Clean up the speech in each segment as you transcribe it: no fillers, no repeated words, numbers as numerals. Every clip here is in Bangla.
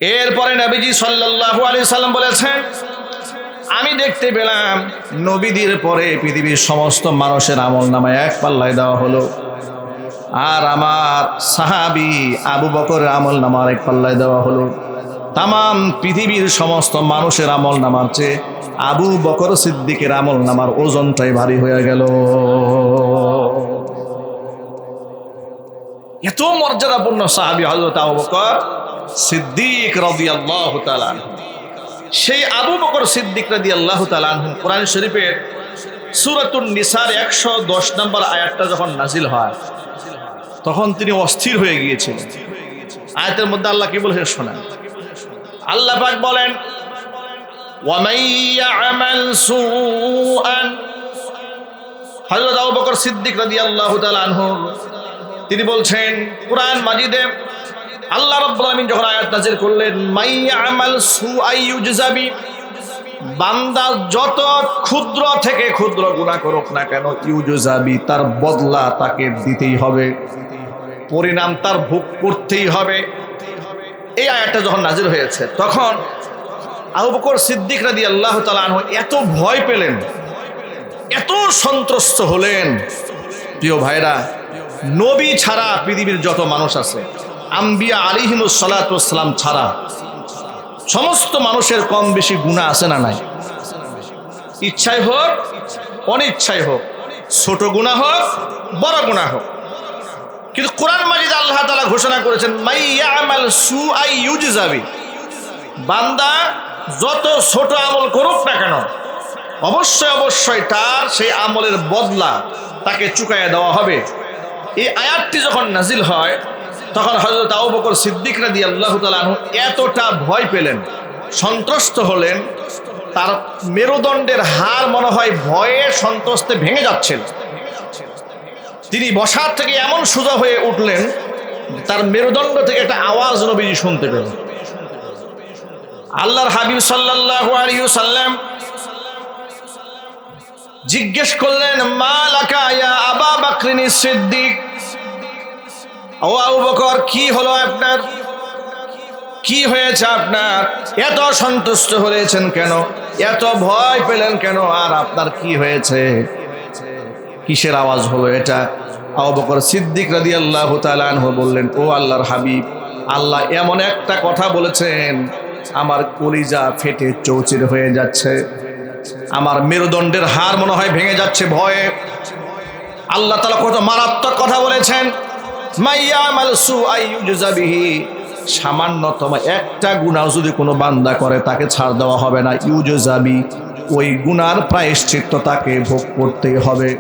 এরপরে নবীজি সাল্লাল্লাহু আলাইহি সাল্লাম বলেছেন, আমি দেখতে পেলাম নবীদের পরে পৃথিবীর সমস্ত মানুষের আমলনামায় এক পাল্লায় দেওয়া হলো, আর আমার সাহাবী আবু বকরের আমলনামার এক পাল্লায় দেওয়া হলো। তামাম পৃথিবীর সমস্ত মানুষের আমলনামার চেয়ে আবু বকর সিদ্দিকের আমলনামার ওজনটাই ভারী হয়ে গেল। এত মর্যাদাপূর্ণ সাহাবী হযরত আবু বকর সিদ্দিক রাদিয়াল্লাহু তাআলা। সেই আবু বকর সিদ্দিক রাদিয়াল্লাহু তাআলা কোরআন শরীফের সূরাতুন নিসার 110 নম্বর আয়াতটা যখন নাজিল হয় তখন তিনি অস্থির হয়ে গিয়েছিলেন। আয়াতের মধ্যে আল্লাহ কি বলেছেন শোনেন। আল্লাহ পাক বলেন, ওয়ামান ইয়ামাল সুআন। হযরত আবু বকর সিদ্দিক রাদিয়াল্লাহু তাআলা আনহু তিনি বলছেন, কুরআন মাজিদে আল্লাহ রাব্বুল আলামিন যখন আয়াত নাযিল করলেন, মাইয়ামাল সুআই ইউজজাবি, বান্দা যত ক্ষুদ্র থেকে ক্ষুদ্র গুনাহ করুক না কেন, ইউজজাবি, তার বদলা তাকে দিতেই হবে, পরিণাম তার ভোগ করতেই হবে। এই আয়াতটা যখন নাযিল হয়েছে তখন আবু বকর সিদ্দিক রাদিয়াল্লাহু তাআলা আনহু এত ভয় পেলেন, এত সন্ত্রস্ত হলেন। প্রিয় ভাইরা, নবী ছাড়া পৃথিবীর যত মানুষ আছে, আম্বিয়া আলাইহিমুস সালাতু ওয়াস সালাম ছাড়া সমস্ত মানুষের কম বেশি গুনাহ আছে না নাই? ইচ্ছাই হোক অনিচ্ছাই হোক, ছোট গুনাহ হোক বড় গুনাহ হোক। কিন্তু কোরআন মাজিদ আল্লাহ তাআলা ঘোষণা করেছেন, মাইয়ামাল সুআই ইউজজাবি, বান্দা যত ছোট আমল করুক না কেন অবশ্যই অবশ্যই তার সেই আমলের বদলা তাকে চুকাইয়া দেওয়া হবে। এই আয়াতটি যখন নাজিল হয় তখন হযরত আবু বকর সিদ্দিক রাদিয়াল্লাহু তাআলা আনহু এতটা ভয় পেলেন, সন্ত্রস্ত হলেন, তার মেরুদণ্ডের হাড় মনে হয় ভয়ে সন্ত্রস্তে ভেঙে যাচ্ছিল। তিনি বসার থেকে এমন সোজা হয়ে উঠলেন, তার মেরুদণ্ড থেকে একটা আওয়াজ নবীজি শুনতে পেলেন। আল্লাহর হাবিব সাল্লাল্লাহু আলাইহি ওয়াসাল্লাম জিজ্ঞেস করলেন, মা লাকা ইয়া আবা বকর সিদ্দিক, ও আবু বকর কি হলো আপনার, কি হয়েছে আপনার, এত সন্তুষ্ট হয়েছেন কেন, এত ভয় পেলেন কেন, আর আপনার কি হয়েছে, কিসের আওয়াজ হলো এটা? আবু বকর সিদ্দিক রাদিয়াল্লাহু তাআলা আনহু বললেন, ও আল্লাহর হাবিব, আল্লাহ এমন একটা কথা বলেছেন আমার কলিজা ফেটে চৌচির হয়ে যাচ্ছে, আমার মেরুদণ্ডের হাড় মনে হয় ভেঙে যাচ্ছে ভয়ে। আল্লাহ তাআলা কত মারাত্মক কথা বলেছেন, মাইয়ামাল সুআই ইউজজাবিহি, সামান্যতম একটা গুনাহ যদি কোনো বান্দা করে তাকে ছাড় দেওয়া হবে না, ইউজজাবি, ওই গুনার প্রায়শ্চিত্ত তাকে ভোগ করতেই হবে।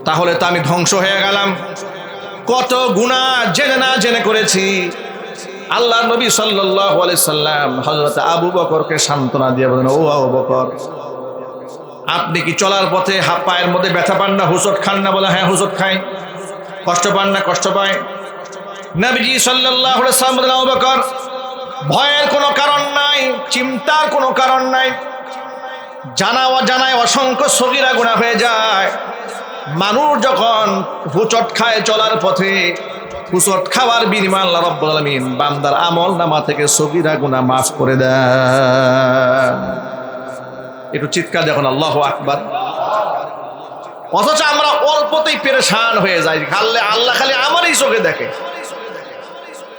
তাহলে তো আমি ধ্বংস হয়ে গেলাম, কত গুনাহ জেনে না জেনে করেছি। আল্লাহ নবী সাল্লাল্লাহু আলাইহি সাল্লাম হযরত আবু বকরকে সান্ত্বনা দিয়ে বলেন, ও আবু বকর, আপনি কি চলার পথে হাত পায়ের মধ্যে ব্যথা পান না, হুঁচট খান না? বলে, হ্যাঁ হুঁচট খাই। কষ্ট পান না? কষ্ট পায়। নবীজি সাল্লাল্লাহু আলাইহি সাল্লাম বলেন, আবু বকর, ভয়ের কোনো কারণ নাই, চিন্তার কোনো কারণ নাই, জানা অজানায় অসংখ্য সগীরা গুনাহ হয়ে যায়। মানুষ যখন হুঁচট খায় চলার পথে, হুঁচট খাওয়ার বিনিময়ে আল্লাহ রাব্বুল আলামিন বান্দার আমলনামা থেকে সগীরা গুনাহ মাফ করে দেন। একটু চিৎকার দেখুন, আল্লাহু আকবার। অথচ আমরা অল্পতেই পেরেশান হয়ে যাই, আল্লাহ খালি আমারই চোখে দেখে।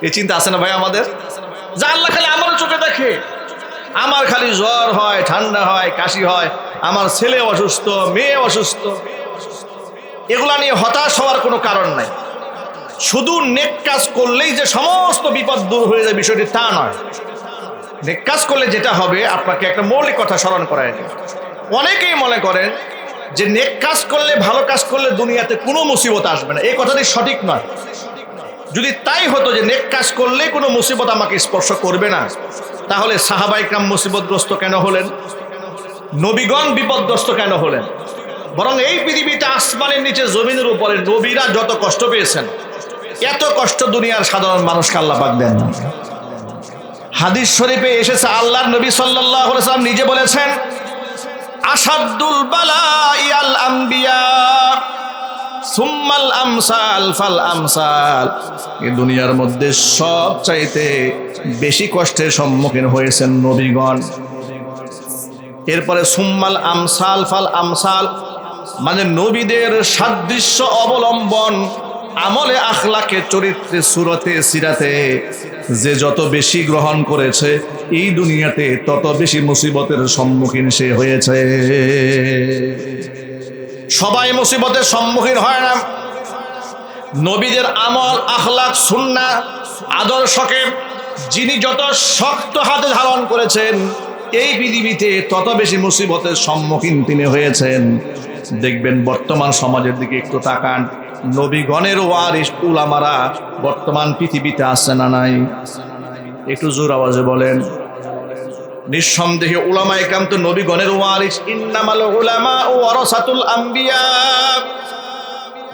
এই চিন্তা আছে না ভাই আমাদের, যে আল্লাহ খালি আমার চোখে দেখে, আমার খালি জ্বর হয়, ঠান্ডা হয়, কাশি হয়, আমার ছেলে অসুস্থ, মেয়ে অসুস্থ, এগুলা নিয়ে হতাশ হওয়ার কোনো কারণ নাই। শুধু নেক কাজ করলেই যে সমস্ত বিপদ দূর হয়ে যায় বিষয়টি তা নয়। নেক কাজ করলে যেটা হবে, আপনাকে একটা মৌলিক কথা স্মরণ করায় দিই। অনেকেই মনে করেন যে নেক কাজ করলে, ভালো কাজ করলে দুনিয়াতে কোনো মুসিবত আসবে না। এই কথাটি সঠিক নয়। যদি তাই হতো যে নেক কাজ করলে কোনো মুসিবত আমাকে স্পর্শ করবে না, তাহলে সাহাবায়ে কেরাম মুসিবতগ্রস্ত কেন হলেন? নবীগণ বিপদগ্রস্ত কেন হলেন? বরং এই পৃথিবীতে আসমানের নিচে জমিনের উপরে নবীরা যত কষ্ট পেয়েছেন, এত কষ্ট দুনিয়ার সাধারণ মানুষকে আল্লাহ পাক দেন না। হাদিস শরীফে এসেছে, আল্লাহর নবী সাল্লাল্লাহু আলাইহি ওয়াসাল্লাম নিজে বলেছেন, আসাদুল বালাই আল আম্বিয়া, সুম্মাল আমসাল ফাল আমসাল। এই দুনিয়ার মধ্যে সব চাইতে বেশি কষ্টের সম্মুখীন হয়েছেন নবীগণ। এরপরে সুম্মাল আমসাল ফাল আমসাল, মানে নবীদের সাদৃশ্য অবলম্বন আমলে আখলাকে চরিত্রে সুরতে সিরাতে যে যত বেশি গ্রহণ করেছে এই দুনিয়াতে তত বেশি মুসিবতের সম্মুখীন সে হয়েছে। সবাই মুসিবতের সম্মুখীন হয় না। নবীদের আমল আখলাক সুন্নাহ আদর্শকে যিনি যত শক্ত হাতে ধারণ করেছেন এই পৃথিবীতে তত বেশি মুসিবতের সম্মুখীন তিনি হয়েছেন। দেখবেন বর্তমান সমাজের দিকে একটু তাকান, নবীগণের ওয়ারিস উলামারা বর্তমান পৃথিবীতে আছে না নাই? একটু জোর আওয়াজে বলেন। নিঃসন্দেহে উলামা ইকরাম তো নবীগণের ওয়ারিস। ইন্নামাল উলামা ওয়ারাসাতুল আম্বিয়া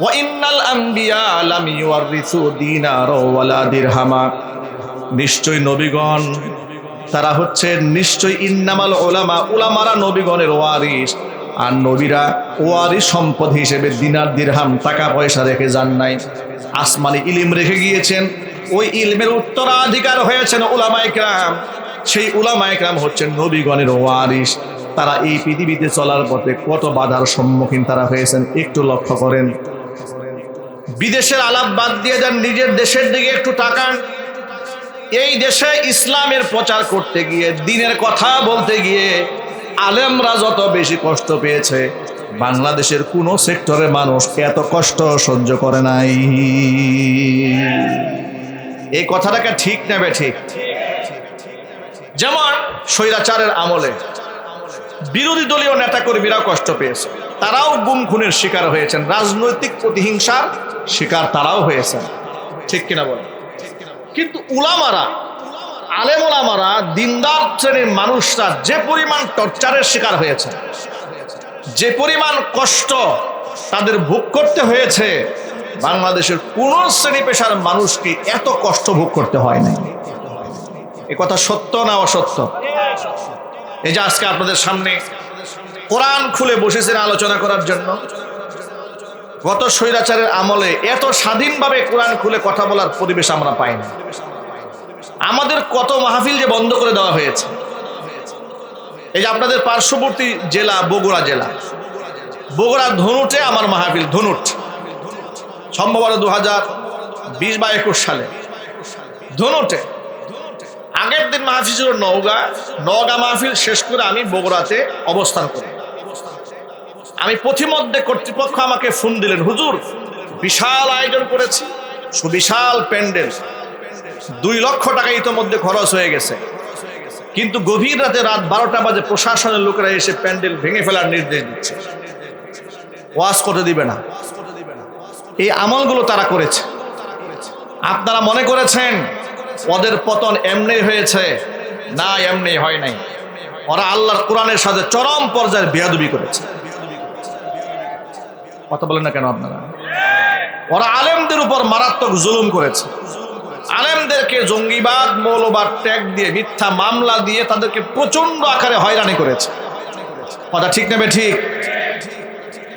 ওয়া ইন্নাল আম্বিয়া লাম ইউরিসু দিনারা ওয়ালা দিরহামা। নিশ্চয় নবীগণ তারা হচ্ছে নিশ্চয় ইন্নামাল উলামা, উলামারা নবীগণের ওয়ারিস। আর নবীরা ওয়ারিস সম্পদ হিসেবে দিনার দিরহাম টাকা পয়সা রেখে যান নাই, আসমানি ইলম রেখে গিয়েছেন। ওই ইলমের উত্তরাধিকার হয়েছেন উলামায়ে কেরাম। সেই উলামায়ে কেরাম হচ্ছেন নবীগণের ওয়ারিস। তারা এই পৃথিবীতে চলার পথে কত বাধার সম্মুখীন তারা হয়েছেন একটু লক্ষ্য করেন। বিদেশের আলাপ বাদ দিয়ে দেন, নিজের দেশের দিকে একটু তাকান। এই দেশে ইসলামের প্রচার করতে গিয়ে, দ্বীনের কথা বলতে গিয়ে আলেমরা যত বেশি কষ্ট পেয়েছে, বাংলাদেশের কোন সেক্টরের মানুষ এত কষ্ট সহ্য করে নাই। এই কথাটাকে ঠিক নেবে ঠিক। যেমন স্বৈরাচারের আমলে বিরোধী দলীয় নেতাকর্মীরাও কষ্ট পেয়েছে, তারাও গুম খুনের শিকার হয়েছেন, রাজনৈতিক প্রতিহিংসার শিকার তারাও হয়েছেন, ঠিক কিনা বলেন? কিন্তু উলামারা, আলেম ওলামারা, দিনদার শ্রেণীর মানুষরা যে পরিমাণ টর্চারের শিকার হয়েছে, যে পরিমাণ কষ্ট তাদের ভোগ করতে হয়েছে, বাংলাদেশের কোন শ্রেণী পেশার মানুষকে এত কষ্ট ভোগ করতে হয় নাই। এ কথা সত্য না অসত্য? এই যে আজকে আপনাদের সামনে কোরআন খুলে বসেছেন আলোচনা করার জন্য। গত স্বৈরাচারের আমলে এত স্বাধীনভাবে কোরআন খুলে কথা বলার পরিবেশ আমরা পাইনি। আমাদের কত মাহফিল যে বন্ধ করে দেওয়া হয়েছে। এই যে আপনাদের পার্শ্ববর্তী জেলা বগুড়া জেলা, বগুড়া ধনুটে আমার মাহফিল, ধনুট সম্ভবত 2020 বা 21 সালে ধনুটে। আগের দিন মাহফিল ছিল নওগাঁ মাহফিল শেষ করে আমি বগুড়াতে অবস্থান করি। আমি পথিমধ্যে কর্তৃপক্ষ আমাকে ফোন দিলেন, হুজুর বিশাল আয়োজন করেছি, সুবিশাল প্যান্ডেল, 2 লক্ষ টাকা ইতোমধ্যে খরচ হয়ে গেছে, কিন্তু গভীর রাতে রাত 12টা বাজে প্রশাসনের লোকেরা এসে প্যান্ডেল ভেঙে ফেলার নির্দেশ দিচ্ছে, ওয়াজ করতে দিবে না। এই আমলগুলো তারা করেছে। আপনারা মনে করেছেন ওদের পতন এমনি হয়েছে? না, এমনি হয় নাই। ওরা আল্লাহর কোরআনের সাথে চরম পর্যায়ের বেয়াদবি করেছে। কথা বলেন না কেন আপনারা? ওরা আলেমদের উপর মারাত্মক জুলুম করেছে। আলেমদেরকে জঙ্গিবাদ, মৌলবাদ ট্যাগ দিয়ে, মিথ্যা মামলা দিয়ে তাদেরকে প্রচন্ড আকারে হয়রানি করেছে। কথা ঠিক নেবে ঠিক।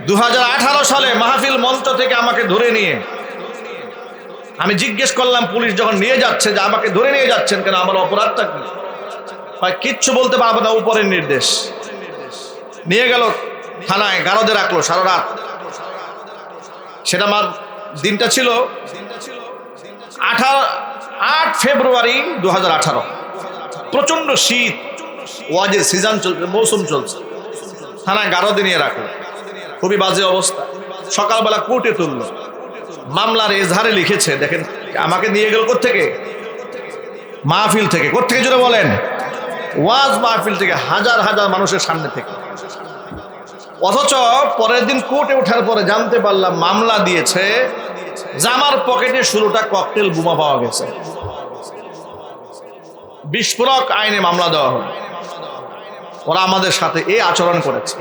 2018 সালে মাহফিল মঞ্চ থেকে আমাকে ধরে নিয়ে, আমি জিজ্ঞেস করলাম পুলিশ যখন নিয়ে যাচ্ছে যে আমাকে ধরে নিয়ে যাচ্ছেন কেন, আমার অপরাধটা কি? কিচ্ছু বলতে পারবো না, উপরের নির্দেশ। নিয়ে গেল থানায়, গারদে রাখলো সারা রাত। সেটা আমার দিনটা ছিল 8 ফেব্রুয়ারি 2018। প্রচন্ড শীত, ওয়াজের সিজন চলছে, মৌসুম চলছে। থানায় গারদে নিয়ে রাখলো, খুবই বাজে অবস্থা। সকালবেলা কোর্টে তুললো, মামলার এজাহারে লিখেছে, দেখেন আমাকে নিয়ে গেল কোত্থেকে? মাহফিল থেকে। কোত্থেকে জুড়ে বলেন? ওয়াজ মাহফিল থেকে, হাজার হাজার মানুষের সামনে থেকে। অথচ পরের দিন কোর্টে ওঠার পরে জানতে পারলাম মামলা দিয়েছে, জামার পকেটে 16টা ককটেল বোমা পাওয়া গেছে। বিস্ফোরক আইনে মামলা দেওয়া হলো। ওরা আমাদের সাথে এই আচরণ করেছে।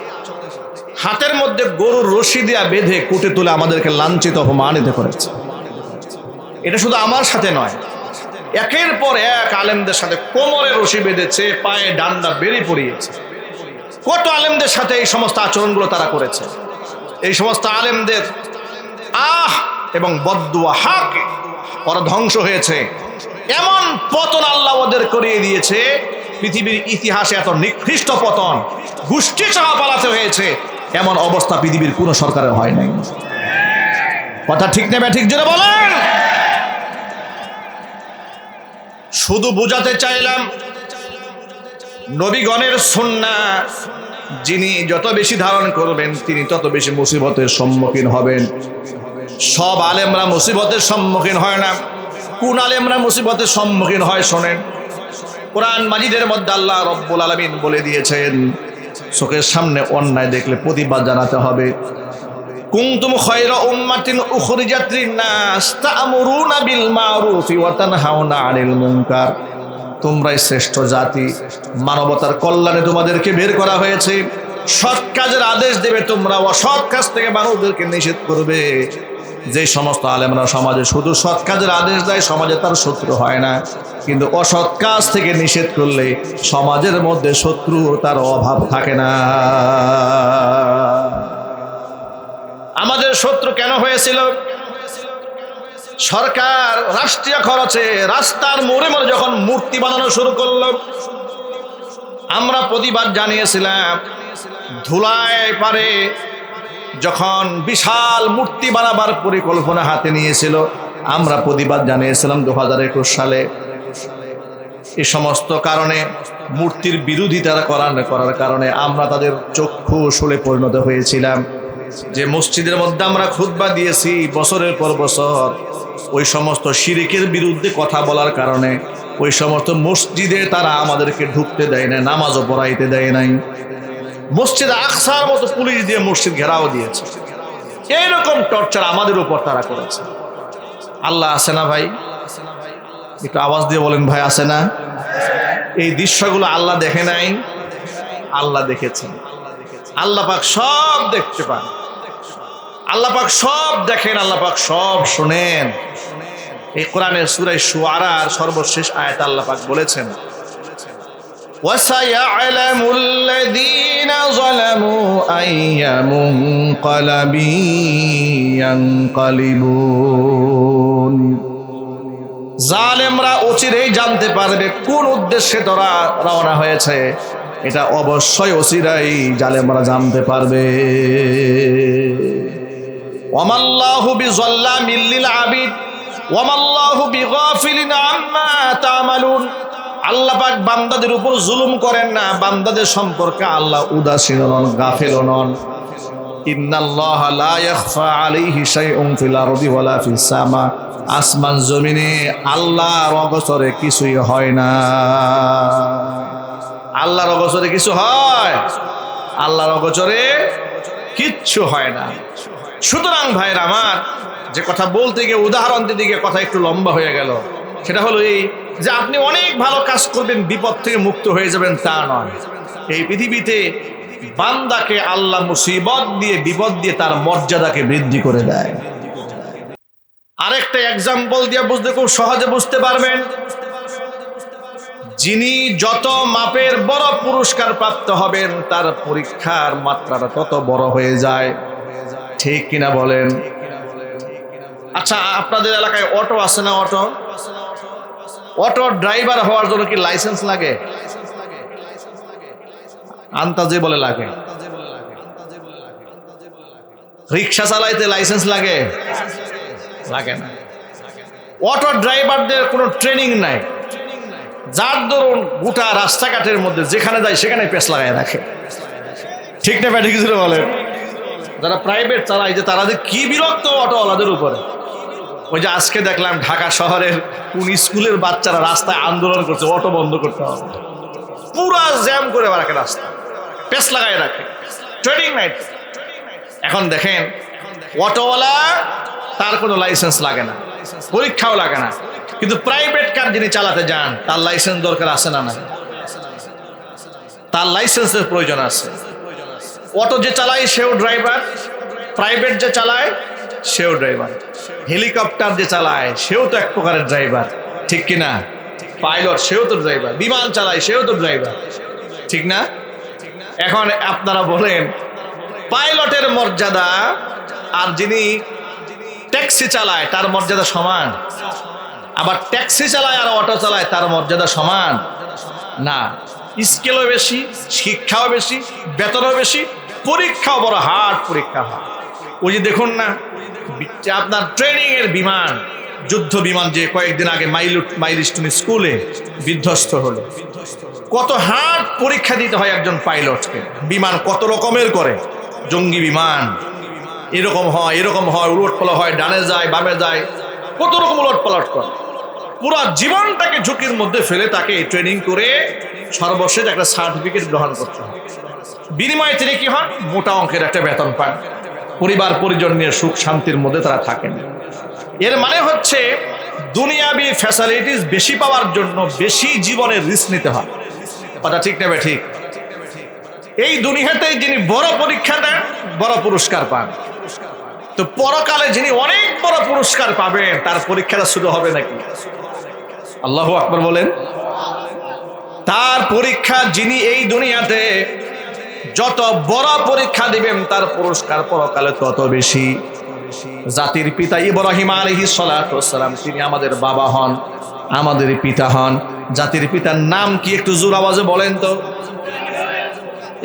হাতের মধ্যে গরুর রশি দিয়া বেঁধে কোর্টে তুলে আমাদেরকে লাঞ্ছিত অপমানিত করেছে। এটা শুধু আমার সাথে নয়, একের পর এক আলেমদের সাথে কোমরে রশি বেঁধেছে, পায়ে ডান্ডা বেড়ে পড়িয়েছে। কত আলেমদের সাথে এই সমস্ত আচরণগুলো তারা করেছে। এই সমস্ত আলেমদের এবং বদদুয়া হাকে ওরা ধ্বংস হয়েছে। এমন পতন আল্লাহ ওদের করিয়ে দিয়েছে, পৃথিবীর ইতিহাসে এত নিকৃষ্ট পতন, গোষ্ঠী চাহা পালাতে হয়েছে, এমন অবস্থা পৃথিবীর কোনো সরকারের হয় নাই। কথা ঠিক নেবে ঠিক জোরে বলেন। শুধু বুঝাতে চাইলাম নবীগণের সুন্নাহ যিনি যত বেশি ধারণ করবেন তিনি তত বেশি মুসিবতের সম্মুখীন হবেন। সব আলেমরা মুসিবতের সম্মুখীন হয় না। কোন আলেমরা মুসিবতের সম্মুখীন হয় শোনেন। কোরআন মাজিদের মধ্যে আল্লাহ রব্বুল আলামিন বলে দিয়েছেন, চোখের সামনে অন্যায় দেখলে প্রতিবাদ জানাতে হবে। কুনতুম খায়রা উম্মাতিন উখরিজাত লিন-নাস তা'মুরুনা বিল মা'রুফি ওয়া তানহাউনা আনিল মুনকার। তোমরাই শ্রেষ্ঠ জাতি, মানবতার কল্যাণে তোমাদেরকে বের করা হয়েছে। সৎ কাজের আদেশ দেবে তোমরা, অসৎ কাজ থেকে মানুষদেরকে নিষেধ করবে। যে সমস্ত আলেমরা সমাজে শুধু সৎ কাজের আদেশ দেয় সমাজে তার শত্রু হয় না, কিন্তু অসৎ কাজ থেকে নিষেধ করলে সমাজের মধ্যে শত্রুতার অভাব থাকে না। আমাদের শত্রু কেন হয়েছিল? সরকার রাষ্ট্রীয় খরচে রাস্তার মোড়ে মোড়ে যখন মূর্তি বানানো শুরু করলো, আমরা প্রতিবাদ জানিয়েছিলাম। ধুলায় পারে যখন বিশাল মূর্তি বানাবার পরিকল্পনা হাতে নিয়েছিল, আমরা প্রতিবাদ জানিয়েছিলাম 2021 সালে। এই সমস্ত কারণে মূর্তির বিরোধিতা করার কারণে আমরা তাদের চক্ষু শুলে পরিণত হয়েছিলাম। যে মসজিদের মধ্যে আমরা খুতবা দিয়েছি বছরের পর বছর, ওই সমস্ত শিরিকের বিরুদ্ধে কথা বলার কারণে ওই সমস্ত মসজিদে তারা আমাদেরকে ঢুকতে দেয় না, নামাজও পড়াইতে দেয় নাই। মসজিদ আকসার মতো পুলিশ দিয়ে মসজিদ ঘেরাও দিয়েছে। এইরকম টর্চার আমাদের উপর তারা করেছে। আল্লাহ আছে না ভাই? একটু আওয়াজ দিয়ে বলেন ভাই আছে না? এই দৃশ্যগুলো আল্লাহ দেখে নাই? আল্লাহ দেখেছেন। আল্লাহ পাক সব দেখতে পান, আল্লাহ পাক সব দেখেন, আল্লাহ পাক সব শুনেন। এই কোরআনের সূরা শুআরার সর্বশেষ আয়াত আল্লাহ পাক বলেছেন, وَسَيَعْلَمُ الَّذِينَ ظَلَمُوا أَيَّ مُنقَلَبٍ يَنقَلِبُونَ। জালেমরা অচিরেই জানতে পারবে কোন উদ্দেশ্যে তারা রওনা হয়েছে। এটা অবশ্যই অচিরেই জালেমরা জানতে পারবে। ওয়ামাল্লাহু বিযাল্লামিল লিল আবিদ ওয়ামাল্লাহু বিগাফিলিন আম্মা তা'মালুন। আল্লাহ পাক বান্দাদের উপর জুলুম করেন না, বান্দাদের সম্পর্কে আল্লাহ উদাসীন নন, গাফিল নন। ইন্নাল্লাহা লা ইয়াখফা আলাইহি শাইউন ফিল আরদি ওয়ালা ফিস সামা। আসমান জমিনে আল্লাহর অগোচরে কিছুই হয় না। আল্লাহর অগোচরে কিছু হয়? আল্লাহর অগোচরে কিচ্ছু হয় না। সুতরাং ভাইরা আমার, যে কথা বলতে গিয়ে উদাহরণ দিতে গিয়ে কথা একটু লম্বা হয়ে গেল, সেটা হলো এই যে আপনি অনেক ভালো কাজ করবেন, বিপদ থেকে মুক্ত হয়ে যাবেন তা নয়। এই পৃথিবীতে বান্দাকে আল্লাহ মুসিবত দিয়ে, বিপদ দিয়ে তার মর্যাদাকে বৃদ্ধি করে দেয়। আরেকটা এক্সাম্পল দিয়ে বুঝতে খুব সহজে বুঝতে পারবেন। যিনি যত মাপের বড় পুরস্কার প্রাপ্ত হবেন তার পরীক্ষার মাত্রাটা তত বড় হয়ে যায়। ঠিক কিনা বলেন? আচ্ছা, আপনাদের এলাকায় অটো আছে না? অটো ড্রাইভার হওয়ার জন্য কি লাইসেন্স লাগে? আন্তাজে বলে লাগে। রিক্সা চালাইতে লাইসেন্স লাগে? লাগে না। অটো ড্রাইভারদের কোনো ট্রেনিং নাই, যার ধরুন গোটা রাস্তাঘাটের মধ্যে যেখানে যায় সেখানে পেছ লাগায় রাখে। ঠিক না ঠিক বলে? যারা প্রাইভেট চালায় যে তারা যে কি বিরক্ত অটোওয়ালাদের উপরে। ওই যে আজকে দেখলাম ঢাকা শহরের কোন স্কুলের বাচ্চারা রাস্তায় আন্দোলন করছে, অটো বন্ধ করতে হবে, পুরা জ্যাম করে রাখে, রাস্তা পেছ লাগায় রাখে, ট্রেনিং নাই। এখন দেখেন অটোওয়ালা, তার কোনো লাইসেন্স লাগে না, পরীক্ষাও লাগে না, কিন্তু প্রাইভেট কার যিনি চালাতে যান তার লাইসেন্স দরকার আছে না? না, তার লাইসেন্সের প্রয়োজন আছে। অটো যে চালায় সেও ড্রাইভার, প্রাইভেট যে চালায় সেও ড্রাইভার, হেলিকপ্টার যে চালায় সেও তো এক প্রকারের ড্রাইভার। ঠিক কিনা? পাইলট সেও তো ড্রাইভার, বিমান চালায় সেও তো ড্রাইভার। ঠিক না? এখন আপনারা বলেন পাইলটের মর্যাদা আর যিনি ট্যাক্সি চালায় তার মর্যাদা সমান, আবার ট্যাক্সি চালায় আর অটো চালায় তার মর্যাদা সমান না। স্কেলও বেশি, শিক্ষাও বেশি, বেতনও বেশি, পরীক্ষাও বড় হার্ড পরীক্ষা হয়। ওই যে দেখুন না আপনার ট্রেনিং এর বিমান, যুদ্ধ বিমান যে কয়েকদিন আগে মাইলস্টোন স্কুলে বিধ্বস্ত হলো, কত হার্ড পরীক্ষা দিতে হয় একজন পাইলটকে। বিমান কত রকমের করে, জঙ্গি বিমান এরকম হয়, এরকম হয়, উলট পালট হয়, ডানে যায় বামে যায়, কত রকম উলট পালট করে। পুরো জীবনটাকে ঝুঁকির মধ্যে ফেলে তাকে ট্রেনিং করে সর্বশেষ একটা সার্টিফিকেট গ্রহণ করতে হয়। বিনিময়ে তিনি কি হন? মোটা অঙ্কের একটা বেতন পান, পরিবার পরিজন নিয়ে সুখ শান্তির মধ্যে তারা থাকেন। এর মানে হচ্ছে দুনিয়াবি ফ্যাসিলিটিস বেশি পাওয়ার জন্য বেশি জীবনের রিস্ক নিতে হয়। কথা ঠিক নেবে ঠিক? এই দুনিয়াতে যিনি বড় পরীক্ষা দেন বড় পুরস্কার পান, তো পরকালে যিনি অনেক বড় পুরস্কার পাবেন তার পরীক্ষাটা শুরু হবে নাকি? আল্লাহু আকবার বলেন। তার পরীক্ষা, যিনি এই দুনিয়াতে যত বড় পরীক্ষা দিবেন তার পুরস্কার পরকালে তত বেশি। জাতির পিতা ইব্রাহিম আলাইহিস সালাতু ওয়াস সালাম, তিনি আমাদের বাবা হন, আমাদের পিতা হন। জাতির পিতার নাম কি একটু জোর আওয়াজে বলেন তো,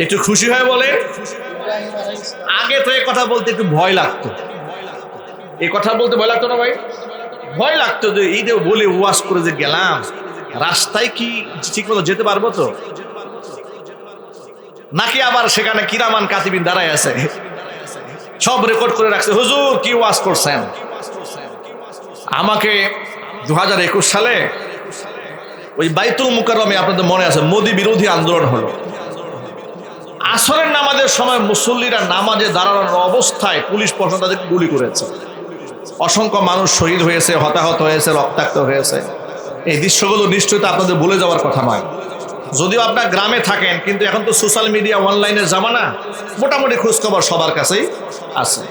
একটু খুশি হয়ে বলেন। আগে তো এই কথা বলতে একটু ভয় লাগতো, এই কথা বলতে ভয় লাগতো না ভাই? ভয় লাগতো যে এই যে বলে ওয়াজ করে যে গেলাম, রাস্তায় কি ঠিক মতো যেতে পারবো তো, নাকি আবার সেখানে কিরামান কাতিবিন দাঁড়ায় আছে, সব রেকর্ড করে রাখছে, হুজুর কি ওয়াজ করছেন। আমাকে 2021 সালে ওই বাইতুল মুকাররমে, আপনাদের মনে আছে, মোদি বিরোধী আন্দোলন হলো। আসরের নামাজের সময় মুসল্লিরা নামাজে দাঁড়ানোর অবস্থায় পুলিশ প্রশাসন তাদেরকে গুলি করেছে। অসংখ্য মানুষ শহীদ হয়েছে, হতাহত হয়েছে, রক্তাক্ত হয়েছে। এই দৃশ্যগুলো নিশ্চয়ই তো আপনাদের ভুলে যাওয়ার কথা নয়, যদিও আপনার গ্রামে থাকেন, কিন্তু এখন তো সোশ্যাল মিডিয়া অনলাইনের জামানা, মোটামুটি খোঁজখবর সবার কাছেই আছে।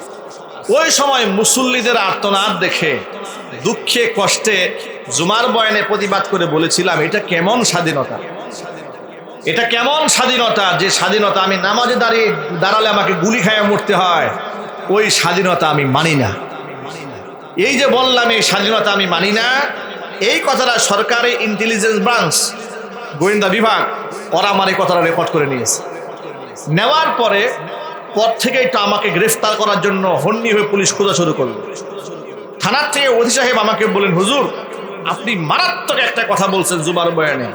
ওই সময় মুসল্লিদের আর্তনাদ দেখে দুঃখে কষ্টে জুমার বয়ানে প্রতিবাদ করে বলেছিলাম, এটা কেমন স্বাধীনতা, এটা কেমন স্বাধীনতা, যে স্বাধীনতা আমি নামাজে দাঁড়ালে আমাকে গুলি খাইয়ে মরতে হয়, ওই স্বাধীনতা আমি মানি না। এই যে বললাম এই স্বাধীনতা আমি মানি না, এই কথাটা সরকারি ইন্টেলিজেন্স ব্রাঞ্চ, গোয়েন্দা বিভাগ, ওরা আমার এই কথাটা রেকর্ড করে নিয়েছে। নেওয়ার পর থেকেই তো আমাকে গ্রেফতার করার জন্য হন্যি হয়ে পুলিশ খোঁজা শুরু করলো। থানার থেকে ওসি সাহেব আমাকে বলেন, হুজুর আপনি মারাত্মক একটা কথা বলছেন জুমার বয়ানে,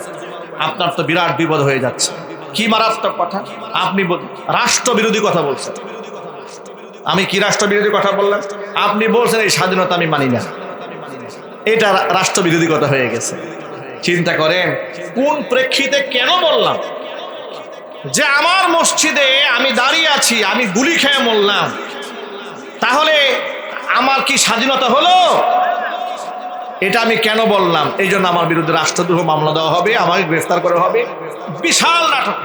আপনার তো বিরাট বিপদ হয়ে যাচ্ছে। কি মারাত্মক কথা? আপনি রাষ্ট্রবিরোধী কথা বলছেন। আমি কি রাষ্ট্রবিরোধী কথা বললাম? আপনি বলছেন এই স্বাধীনতা আমি মানি না, এটা রাষ্ট্রবিরোধী কথা হয়ে গেছে। চিন্তা করেন কোন প্রেক্ষিতে কেন বললাম যে আমার মসজিদে আমি দাঁড়িয়ে আছি, আমি গুলি খেয়ে মরলাম, তাহলে আমার কি স্বাধীনতা হলো? এটা আমি কেন বললাম? এই জন্য আমার বিরুদ্ধে রাষ্ট্রদ্রোহ মামলা দেওয়া হবে, আমাকে গ্রেফতার করা হবে। বিশাল নাটক।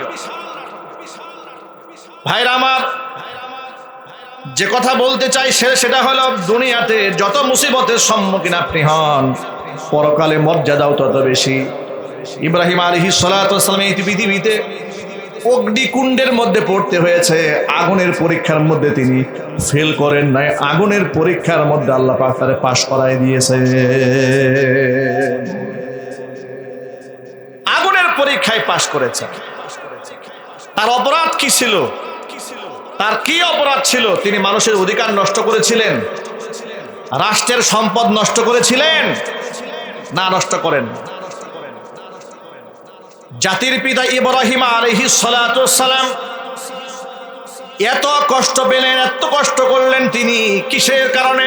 ভাইরা আমার, যে কথা বলতে চাই সেটা হলো, দুনিয়াতে যত মুসিবতের সম্মুখীন আপনি হন, পরকালে মর্যাদাও তত বেশি। ইব্রাহিম আলাইহিস সালাতু ওয়াস সালাম এই পৃথিবীতে অগ্নিকুণ্ডের মধ্যে পড়তে হয়েছে, আগুনের পরীক্ষার মধ্যে তিনি ফেল করেন নাই, আগুনের পরীক্ষার মধ্যে আল্লাহ পাক তারে পাশ করায় দিয়েছে। আগুনের পরীক্ষায় পাশ করেছে। তার অপরাধ কি ছিল? তার কি অপরাধ ছিল? তিনি মানুষের অধিকার নষ্ট করেছিলেন, রাষ্ট্রের সম্পদ নষ্ট করেছিলেন? না, নষ্ট করেন। জাতির পিতা ইব্রাহিম আলাইহিস সালাতু ওয়াস সালাম এত কষ্ট পেলেন, এত কষ্ট করলেন তিনি, কিসের কারণে?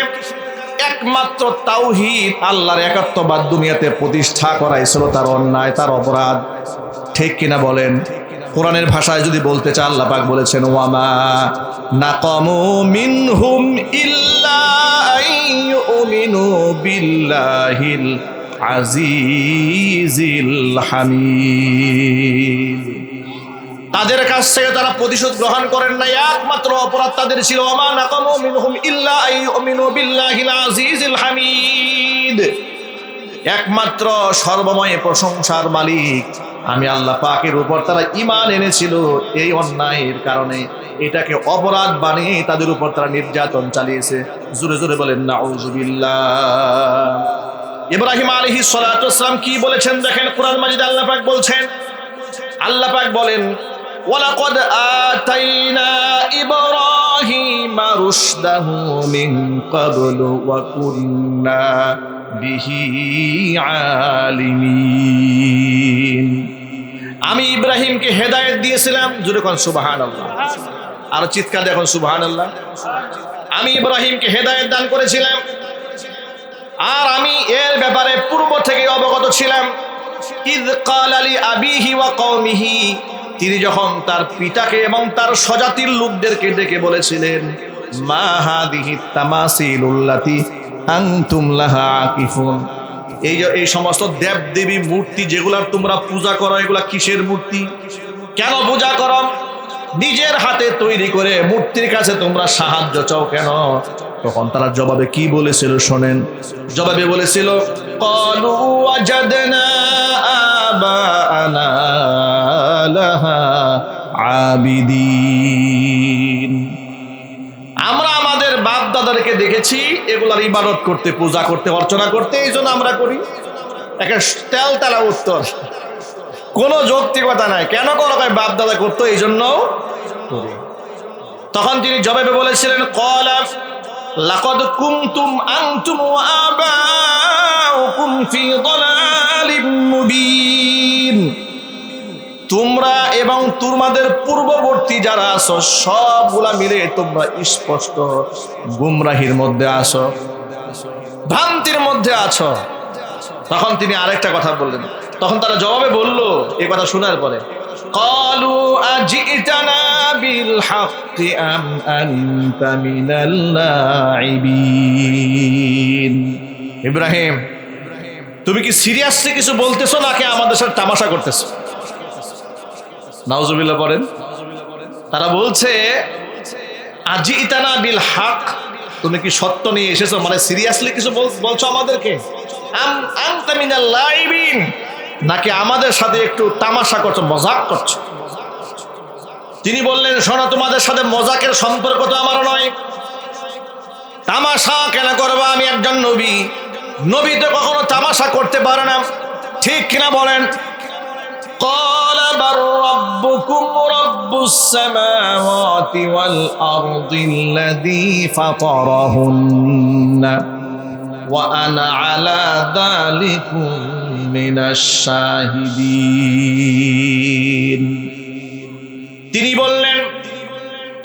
একমাত্র তাওহীদ, আল্লাহর একাত্মবাদ দুনিয়াতে প্রতিষ্ঠা করাই ছিল তার অন্যায়, তার অপরাধ। ঠিক কিনা বলেন? কোরআনের ভাষায় যদি বলতে চান, আল্লাহ পাক বলেছেন, ওয়ামা নাকামু মিনহুম ইল্লা আইয়ুমিনু বিল্লাহিল আজিজিল হামিদ। তাদের কাছ থেকে তারা প্রতিশোধ গ্রহণ করেন না, একমাত্র অপরাধ তাদের ছিল ওয়ামা নাকামু মিনহুম ইল্লা আইয়ুমিনু বিল্লাহিল আজিজিল হামিদ। একমাত্র সর্বময় প্রশংসার মালিক আমি আল্লাহ পাকের উপর তারা ঈমান এনেছিল, এই অন্যায়ের কারণে এটাকে অপরাধ বানিয়ে তাদের উপর তারা নির্যাতন চালিয়েছে। জোরে জোরে বলেন নাউজুবিল্লাহ। ইব্রাহিম আলাইহিস সালাতু ওয়াস সালাম কি বলেছেন দেখেন, কোরআন মাজিদে আল্লাহ পাক বলছেন, আল্লাহ পাক বলেন ওয়ালাকাদ আতাইনা ইব্রাহিমা রুশদাহু মিন ক্বাবলু ওয়া কুননা বিহি আলিমিন। আমি ইব্রাহিমকে হেদায়েত দিয়েছিলাম, জোরে কোন সুবহানাল্লাহ, আর চিৎকার দেখুন সুবহানাল্লাহ। আমি ইব্রাহিমকে হেদায়েত দান করেছিলাম, আর আমি এর ব্যাপারে পূর্ব থেকে অবগত ছিলাম। ইয ক্বালা লি আবিহি ওয়া কওমিহি, তিনি যখন তার পিতাকে এবং তার স্বজাতির লোকদেরকে ডেকে বলেছিলেন, মা হাদিহি তামাসিলুল্লাতি আনতুম লাহা আকিফুন, এই সমস্ত দেব দেবী মূর্তি যেগুলা তোমরা পূজা করো, এগুলা কিসের মূর্তি, কেন পূজা করো, নিজের হাতে তৈরি করে মূর্তির কাছে তোমরা সাহায্য চাও কেন? তখন তারা জবাবে কি বলেছিল শোনেন, জবাবে বলেছিল ক্বালু ওয়াজাদনা আবাআনা লাহা আবিদিন, আমরা আমাদের বাপ দাদাদেরকে দেখেছি এগুলার ইবাদত করতে, পূজা করতে, অর্চনা করতে, এই জন্য আমরা করি। একটা তেলতেলা উত্তর, কোনো যৌক্তিকতা নাই। কেন করো? বাপ দাদা করতো এই জন্য করি। তখন তিনি জবাবে বলেছিলেন ক্বালা লাকাদ কুনতুম আনতুম ওয়া আবাউকুম ফি দালালিম মুবিন, তোমরা এবং তোমাদের পূর্ববর্তী যারা আছো সবগুলা মিলে তোমরা স্পষ্ট গুমরাহির মধ্যে আছো, ভ্রান্তির মধ্যে আছো। তখন তিনি আরেকটা কথা বললেন, তখন তারা জবাবে বলল এই কথা শোনার পরে, ক্বালু আজিতানা বিল হাক্কি আম আনতা মিনাল লাইবিন, ইব্রাহিম তুমি কি সিরিয়াসলি কিছু বলতেছো নাকি আমাদের সাথে তামাশা করতেছো? নাউজুবিল্লাহ পড়েন। তারা বলছে আজিতানা বিল হক, তুমি কি সত্য নিয়ে এসেছো, মানে সিরিয়াসলি কিছু বলছো আমাদেরকে, আম আনতা মিনাল লাইবিন, নাকি আমাদের সাথে একটু তামাশা করছো, মজাক করছো? তিনি বললেন শোনো, তোমাদের সাথে মজাকের সম্পর্ক তো আমার নয়, তামাশা কেন করবো? আমি একজন নবী, নবী তো কখনো তামাশা করতে পারে না, ঠিক কিনা বলেন? قال بل ربكم رب السماوات والأرض الذي فطرهن وأنا على ذلكم من الشاهدين। তিনি বললেন,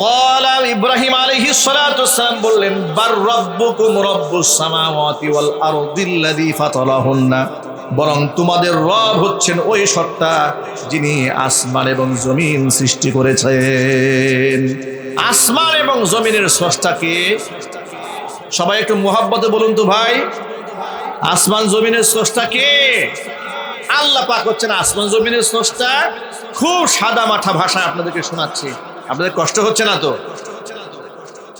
قال ইব্রাহিম আলাইহিস সালাতু ওয়াসসালাম বললেন, بل ربكم رب السماوات والأرض الذي فطرهن, বরং তোমাদের রব হচ্ছেন ওই সত্তা যিনি আসমান এবং জমিন সৃষ্টি করেছেন। আসমান এবং জমিনের স্রষ্টাকে সবাই একটু মুহাব্বতে বলুন তো ভাই, আসমান জমিনের স্রষ্টা কে? আল্লাহ পাক হচ্ছেন আসমান জমিনের স্রষ্টা। খুব সাদা মাঠা ভাষায় আপনাদেরকে শোনাচ্ছি, আপনাদের কষ্ট হচ্ছে না তো?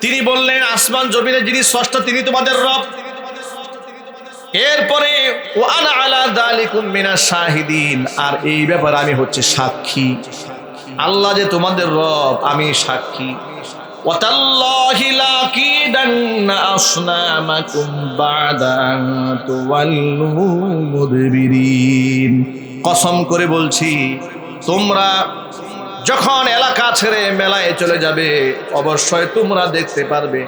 তিনি বললেন আসমান জমিনের যিনি স্রষ্টা তিনি তোমাদের রব। এরপরে ওয়ানা আলা যালিকুম মিনাশ শাহিদিন, আর এই ব্যাপারে আমি হচ্ছে সাক্ষী, আল্লাহ যে তোমাদের রব আমি সাক্ষী। ওয়াতাল্লাহি লাকিদান্না আসনামাকুম বাদা আন তুওয়াল্লু মুদবিরিন, কসম করে বলছি তোমরা যখন এলাকা ছেড়ে মেলায় চলে যাবে অবশ্যই তোমরা দেখতে পারবে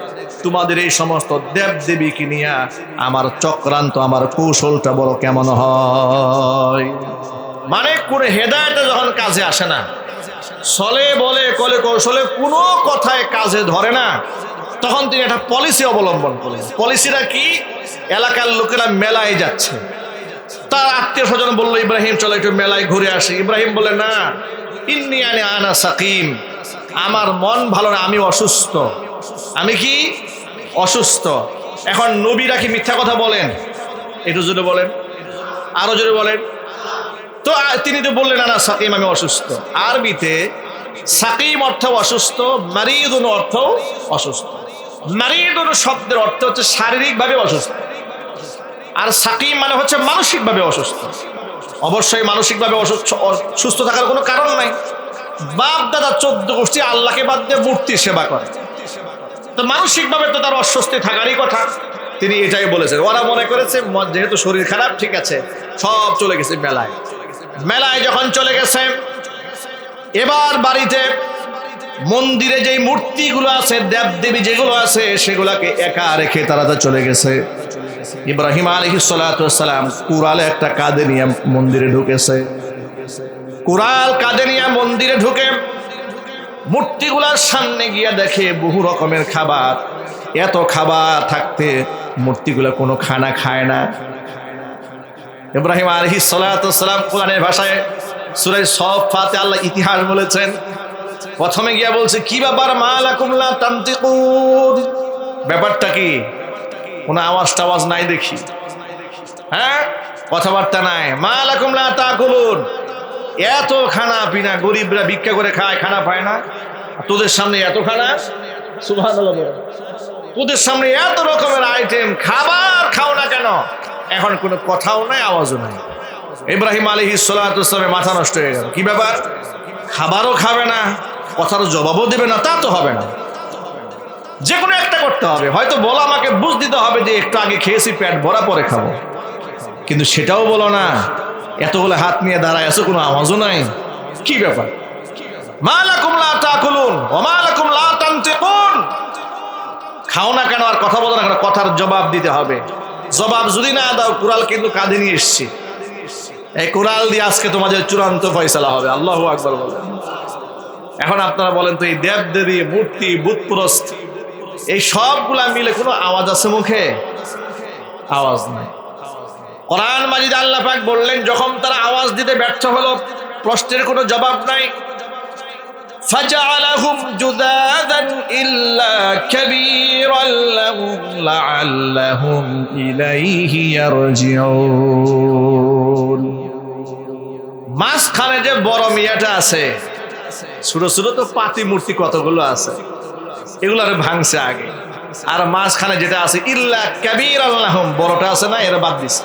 তোমাদের এই সমস্ত দেব দেবীকে নিয়ে আমার চক্রান্ত, আমার কৌশলটা বড় কেমন হয়। মানে কোন হেদায়েতে যখন কাজে আসে না, ছলে বলে কলে কৌশলে কোনো কথায় কাজে ধরে না, তখন তিনি একটা পলিসি অবলম্বন করেন। পলিসিটা কি? এলাকার লোকেরা মেলায় যাচ্ছে, তার আত্মীয় স্বজন বললো ইব্রাহিম চলো একটু মেলায় ঘুরে আসি। ইব্রাহিম বলে না, ইন্নী আনা সাকিম, আমার মন ভালো না, আমি অসুস্থ। আমি কি? অসুস্থ। এখন নবীরা কি মিথ্যা কথা বলেন? একটু জোরে বলেন, আরো জোরে বলেন তো। তিনি তো বললেন আনা সাকিম, আমি অসুস্থ। আরবিতে সাকিম অর্থ অসুস্থ, মারিদুন অর্থ অসুস্থ। মারিদুন শব্দের অর্থ হচ্ছে শারীরিকভাবে অসুস্থ, আর সাকিম মানে হচ্ছে মানসিকভাবে অসুস্থ। অবশ্যই মানসিকভাবে সুস্থ থাকার কোনো কারণ নাই। বাপ দাদা 14 গোষ্ঠী আল্লাহকে বাদ দিয়ে মূর্তির সেবা করে, তো মানসিকভাবে তো তার অস্বস্তি থাকারই কথা। তিনি এটাই বলেছেন। ওরা মনে করেছে যেহেতু শরীর খারাপ, ঠিক আছে, সব চলে গেছে মেলায়। মেলায় যখন চলে গেছে, এবার বাড়িতে মন্দিরে যেই মূর্তিগুলো আছে, দেবদেবী যেগুলো আছে, সেগুলাকে একা রেখে তারা তো চলে গেছে। ইব্রাহিম আলাইহিস সালাতু ওয়াস সালাম কুরালে একটা কাঁধে নিয়ে মন্দিরে ঢুকেছে। কুরাল কাঁধে নিয়ে মন্দিরে ঢুকে মূর্তিগুলার সামনে গিয়া দেখে বহু রকমের খাবার। এত খাবার থাকতে মূর্তিগুলো কোনো খানা খায় না। ইব্রাহিম আলাইহিস সালাতু ওয়াস সালাম কোরআনের ভাষায় সূরা সাফফাতে আল্লাহ ইতিহাস বলেছেন। প্রথমে গিয়া বলছে, কি ব্যাপার, মা লাকুম লা তানতিকুন, ব্যাপারটা কি? কোনো আওয়াজ টাওয়াজ নাই দেখি, হ্যাঁ, কথাবার্তা নাই। মা লাকুম লা তাকুলুন, এত খানা পিনা, গরিবরা ভিক্ষা করে খায়, খানা পায় না, তোদের সামনে এত খানা, সুবহানাল্লাহ, তোদের সামনে এত রকমের আইটেম, খাবার খাও না কেন? এখন কোনো কথাও নাই, আওয়াজও নাই। ইব্রাহিম আলাইহিস সালাতু ওয়াস সালামের মাথা নষ্ট হয়ে গেল। কি ব্যাপার, খাবারও খাবে না, কথার জবাবও দেবে না? তা তো হবে না, যে কোনো একটা করতে হবে। হয়তো বলো, আমাকে বুঝ দিতে হবে যে একটু আগে খেয়েছি, পেট ভরা, পরে খাবো, কিন্তু সেটাও বলো না। এতগুলো হাত নিয়ে দাঁড়ায় আছো, কোনো আওয়াজও নাই। কি ব্যাপার? মা লাকুম লা তাকুলুন ওয়া মা লাকুম লা তানতিকুন, খাও না কেন আর কথা বলো না কেন? কথার জবাব দিতে হবে। জবাব যদি না দাও, কুরাল কিন্তু কাঁধে নিয়ে এসছি, এই কুরাল দিয়ে আজকে তোমাদের চূড়ান্ত ফয়সালা হবে। আল্লাহু আকবার বলেন। এখন আপনারা বলেন তো, এই দেবদেবী, মূর্তি, বুতপুরস্ত, এই সবগুলা মিলে কোনো আওয়াজ আছে মুখে? আওয়াজ নাই। কোরআন মাজিদ আল্লাহ পাক বললেন, যখন তারা আওয়াজ দিতে ব্যর্থ হলো, প্রশ্নের কোনো জবাব নাই, ফাজআলাহুম জুদাদান ইল্লা কাবীরান লাহুম লাআল্লাহুম ইলাইহি ইয়ারজিউন। মাঝখানে যে বড় মিয়াটা আছে, ছোট ছোট তো পাতি মূর্তি কতগুলো আছে, এগুলার ভাঙছে আগে। আর মাঝখানে যেটা আছে, ইল্লা কাবীরান লাহুম, বড়টা আছে না, এরা বাদ দিছে,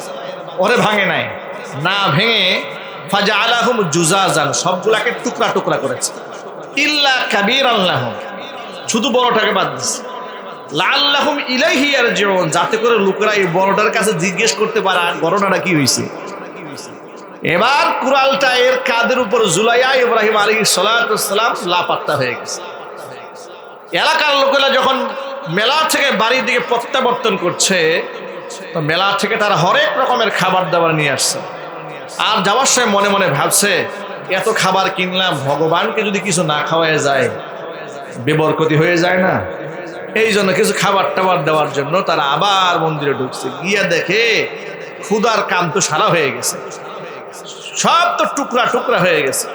ওরে ভাঙে নাই। না ভেঙে ফাজআলাহুম জুজাজান, সবগুলাকে টুকরা টুকরা করেছে। ইল্লা কাবীরান লাহুম, শুধু বড়টাকে বাদ দিছে। লাআল্লাহুম ইলাইহি ইয়ারজিউন, যাতে করে লোকেরা এই বড়টার কাছে জিজ্ঞেস করতে পারে ঘটনাটা কি হয়েছে। এবার কুরালটা এর কাঁধের উপর ঝুলাইয়া ইব্রাহিম আলাইহিস সালাতু ওয়াস সালাম লাপাত্তা হয়ে গেছে। এলাকার লোকেরা যখন মেলা থেকে বাড়ির দিকে প্রত্যাবর্তন করছে, তো মেলা থেকে তারা হরেক রকমের খাবার দাবার নিয়ে আসছে। আর যাওয়ার সময় মনে মনে ভাবছে, এত খাবার কিনলাম, ভগবানকে যদি কিছু না খাওয়ায় যায়, বেবরকতি হয়ে যায় না? এই জন্য কিছু খাবার টাবার দেওয়ার জন্য তারা আবার মন্দিরে ঢুকছে। গিয়া দেখে ক্ষুধার কাম তো সারা হয়ে গেছে, সব তো টুকরা টুকরা হয়ে গেছে।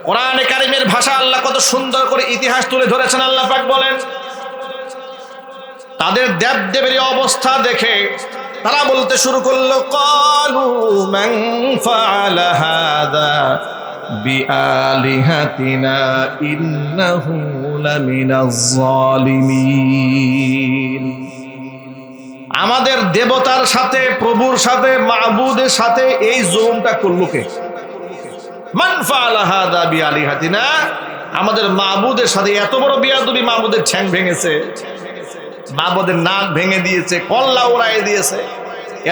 কোরআনে কারিমের ভাষা আল্লাহ কত সুন্দর করে ইতিহাস তুলে ধরেছেন। আল্লাহ পাক বলেন, তাদের দেবদেবীর অবস্থা দেখে তারা বলতে শুরু করলো, ক্বালু মান ফাআলা হাযা বিআলিহাতিনা ইন্নাহু লামিনাজ জালিমিন। আমাদের দেবতার সাথে, প্রভুর সাথে, মাবুদের সাথে এই জুলুমটা করলো কে? মান ফাআলা হাযা বিআলিহাতিনা, আমাদের মাবুদের সাথে এত বড় বিয়াদবি, মাবুদের ঠ্যাং ভেঙেছে, মাবুদের নাক ভেঙে দিয়েছে, কল্লা উড়াই দিয়েছে,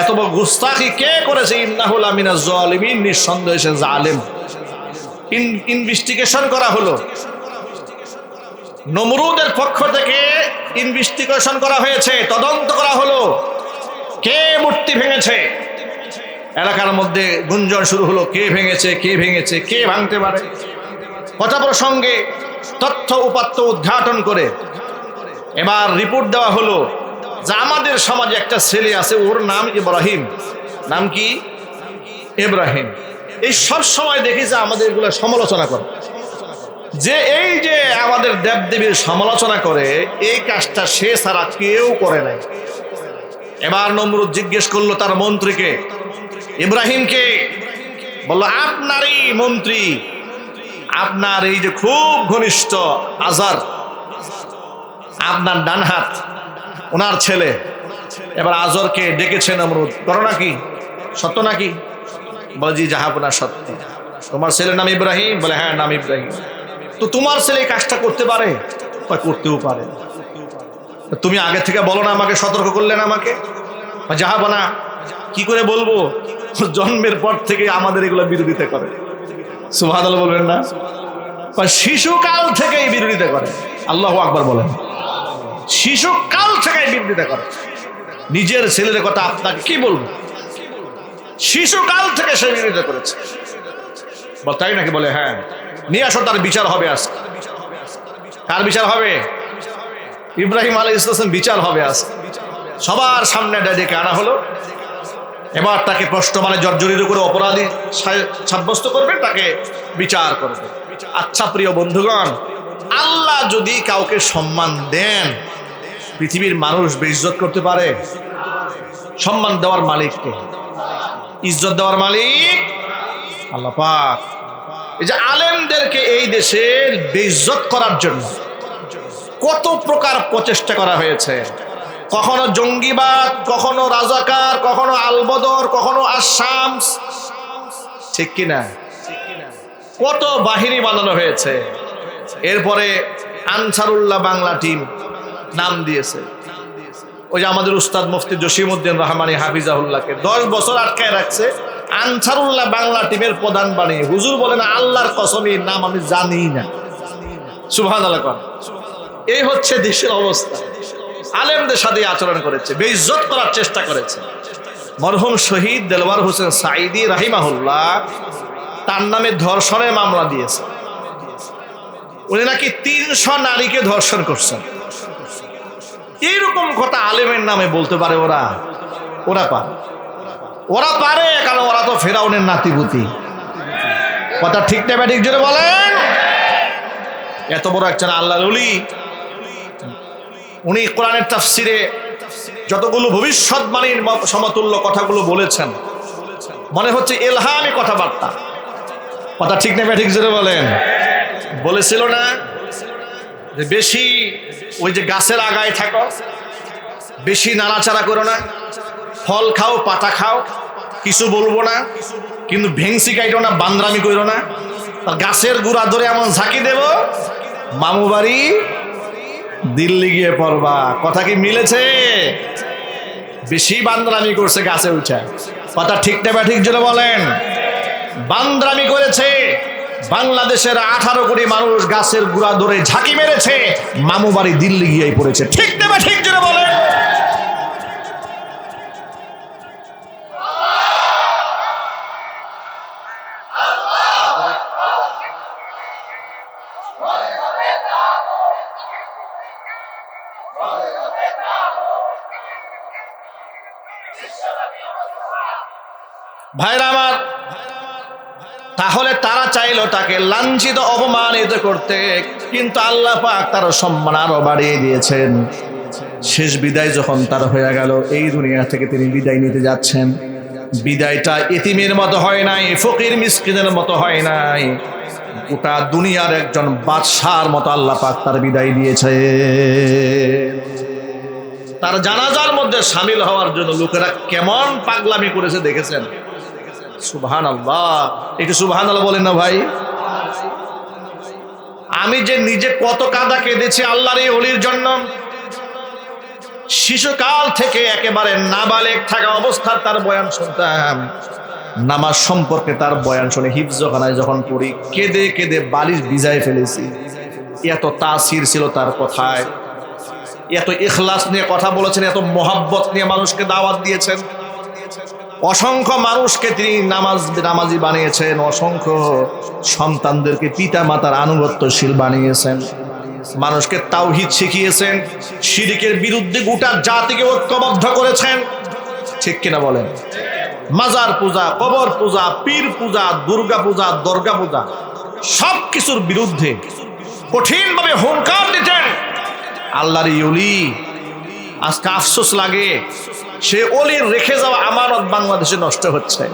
এত বড় গুস্তাখি কে করেছে? ইন্নাহু লামিনাজ জালিমিন, নিঃসন্দেহে সে জালেম। ইনভেস্টিগেশন করা হলো, নমরুদের পক্ষ থেকে ইনভেস্টিগেশন করা হয়েছে, তদন্ত করা হলো, কে মূর্তি ভেঙেছে। এলাকার মধ্যে গুঞ্জন শুরু হলো, কে ভেঙেছে, কে ভেঙেছে, কে ভাঙতে পারে। কথা প্রসঙ্গে তথ্য উপাত্ত উদ্ঘাটন করে এবার রিপোর্ট দেওয়া হলো যে আমাদের সমাজে একটা ছেলে আছে, ওর নাম ইব্রাহিম। নাম কি? ইব্রাহিম। এই সব সময় দেখি যে আমাদের এগুলো সমালোচনা করে, যে এই যে আমাদের দেবদেবীর সমালোচনা করে, এই কাজটা সে ছাড়া কেউ করে নাই। এবার নমরুদ জিজ্ঞেস করলো তার মন্ত্রীকে, ইব্রাহিমকে, বলল, আপনারই মন্ত্রী, আপনার এই যে খুব ঘনিষ্ঠ আজার, আপনার ডান হাত, ওনার ছেলে। এবার আজরকে ডেকেছে নমরুদ, করো নাকি, সত্য নাকি? বলে, জি জাহাপনা সত্যি। তোমার ছেলের নাম ইব্রাহিম? বলে হ্যাঁ, নাম ইব্রাহিম। তো তোমার ছেলে এই কাজটা করতে পারে? করতেও পারে। তুমি আগে থেকে বলো না, আমাকে সতর্ক করলেন আমাকে? জাহাবনা, কি করে বলবো? জন্মের পর থেকে আমাদের এগুলো বিরোধিতা করে। সুবহানাল্লাহ বলবেন না? শিশুকাল থেকেই বিরোধিতা করে। আল্লাহু আকবার বলেন। শিশুকাল থেকেই বিরোধিতা করে। নিজের ছেলের কথা আপনাকে কি বলবো? শিশুকাল থেকে সে বিরোধিতা করেছে। বল তাই নাকি? বলে হ্যাঁ। নিয়ে আসো, তার বিচার হবে আজ। কার বিচার হবে? ইব্রাহিম আলাইহিস সালাম বিচার হবে আজ। সবার সামনে ডেকে আনা হলো। এবার তাকে প্রশ্ন মানে জর্জরিত করে অপরাধী সাব্যস্ত করবে, তাকে বিচার করবে। আচ্ছা প্রিয় বন্ধুগণ, আল্লাহ যদি কাউকে সম্মান দেন, পৃথিবীর মানুষ বেইজ্জত করতে পারে? সম্মান দেওয়ার মালিককে, ইজ্জত দেওয়ার মালিক আল্লাহ পাক। এই যে আলেমদেরকে এই দেশের বেইজ্জত করার জন্য কত প্রকার প্রচেষ্টা করা হয়েছে। কখনো জঙ্গিবাদ, কখনো রাজাকার, কখনো আলবদর, কখনো আশামস, ঠিক কিনা? কত বাহিনী বানানো হয়েছে। এরপরে আনসারুল্লাহ বাংলা টিম নাম দিয়েছে। ওই যে আমাদের উস্তাদ মুফতি জসিমউদ্দিন রহমানী হাফিজাহুল্লাহকে 10 বছর আটকায় রাখছে আনসারুল্লাহ বাংলা টিমের প্রধান বানিয়ে। হুজুর বলেন আল্লাহর কসম এই নাম আমি জানি না। সুবহানাল্লাহ। এই হচ্ছে দেশের অবস্থা। আলেমদের সাথে আচরণ করেছে, বেইজ্জত করার চেষ্টা করেছে। মরহুম শহীদ দেলওয়ার হোসেন সাঈদী রাহিমাহুল্লাহ তার নামে ধর্ষণের মামলা দিয়েছে। উনি নাকি 300 নারীকে ধর্ষণ করছেন। এইরকম কথা আলেমের নামে বলতে পারে ওরা? ওরা পারে, কারণ ওরা তো ফেরাউনের নাতিপুতি। কথা ঠিক না ঠিক জোরে বলেন? এত বড় একজন আল্লাহর ওলি, উনি কোরআনের তাফসিরে যতগুলো ভবিষ্যৎবাণীর সমতুল্য কথাগুলো বলেছেন, মনে হচ্ছে ইলহামি কথাবার্তা। কথা ঠিক না ঠিক জোরে বলেন? বলেছিল না যে বেশি ওই যে গাছের আগায় থাকো, বেশি নাড়াচাড়া করো না, ফল খাও, পাতা খাও, কিছু বলবো না, কিন্তু ভেংসি কাইটো না, বান্দরামি করো না। তার গাছের গুড়া ধরে এমন ঝাঁকি দেব, মামু বাড়ি দিল্লি গিয়ে পড়বা। কথা কি মিলেছে? বেশি বান্দরামি করছে গাছে উঠে। কথা ঠিক না ঠিক জোরে বলেন? বান্দরামি করেছে। বাংলাদেশের 18 কোটি মানুষ গাছের গুড়া ধরে ঝাঁকি মেরেছে, মামু বাড়ি দিল্লি গিয়ে পড়েছে। ঠিক না ঠিক জোরে বলেন? ভাইরা আমার, তাহলে তারা চাইলো তাকে লাঞ্ছিত অপমানিত করতে, কিন্তু আল্লাহ পাক তার সম্মান আরো বাড়িয়ে দিয়েছেন। শেষ বিদায় যখন তার হয়ে গেল, এই দুনিয়া থেকে তিনি বিদায় নিতে যাচ্ছেন, বিদায়টা এতিমের মতো হয় নাই, ফকির মিসকিনের মতো হয় নাই, গোটা দুনিয়ার একজন বাদশার মতো আল্লাহ পাক তার বিদায় দিয়েছে। তার জানাজার মধ্যে শামিল হওয়ার জন্য লোকেরা কেমন পাগলামি করেছে দেখেছেন? সুবহানাল্লাহ। একটু সুবহানাল্লাহ বলেন না ভাই? আমি যে নিজে কত কাঁদা কেঁদেছি আল্লাহর এই ওলির জন্য। শিশুকাল থেকে একেবারে নাবালেগ থাকা অবস্থার তার বয়ান শুনতাম। নামাজ সম্পর্কে তার বয়ান শুনে হিফজখানায় যখন পড়ি, কেঁদে কেঁদে বালিশ ভিজায় ফেলেছি। এত তাসির ছিল তার কথায়, এত ইখলাস নিয়ে কথা বলেছেন, এত মোহাব্বত নিয়ে মানুষকে দাওয়াত দিয়েছেন। অসংখ্য মানুষকে তিনি নামাজি বানিয়েছেন, অসংখ্য সন্তানদেরকে পিতা মাতার আনুগত্যশীল বানিয়েছেন, মানুষকে তাওহীদ শিখিয়েছেন, শিরকের বিরুদ্ধে গোটা জাতিকে ঐক্যবদ্ধ করেছেন। ঠিক কিনা বলেন? মাজার পূজা, কবর পূজা, পীর পূজা, দুর্গা পূজা, দর্গা পূজা, সব কিছুর বিরুদ্ধে কঠিনভাবে হুঙ্কার দিতেন আল্লাহর এই ওলি। আজকে আফসোস লাগে, সে ওলির রেখে যাওয়া আমানত বাংলাদেশে নষ্ট হচ্ছে।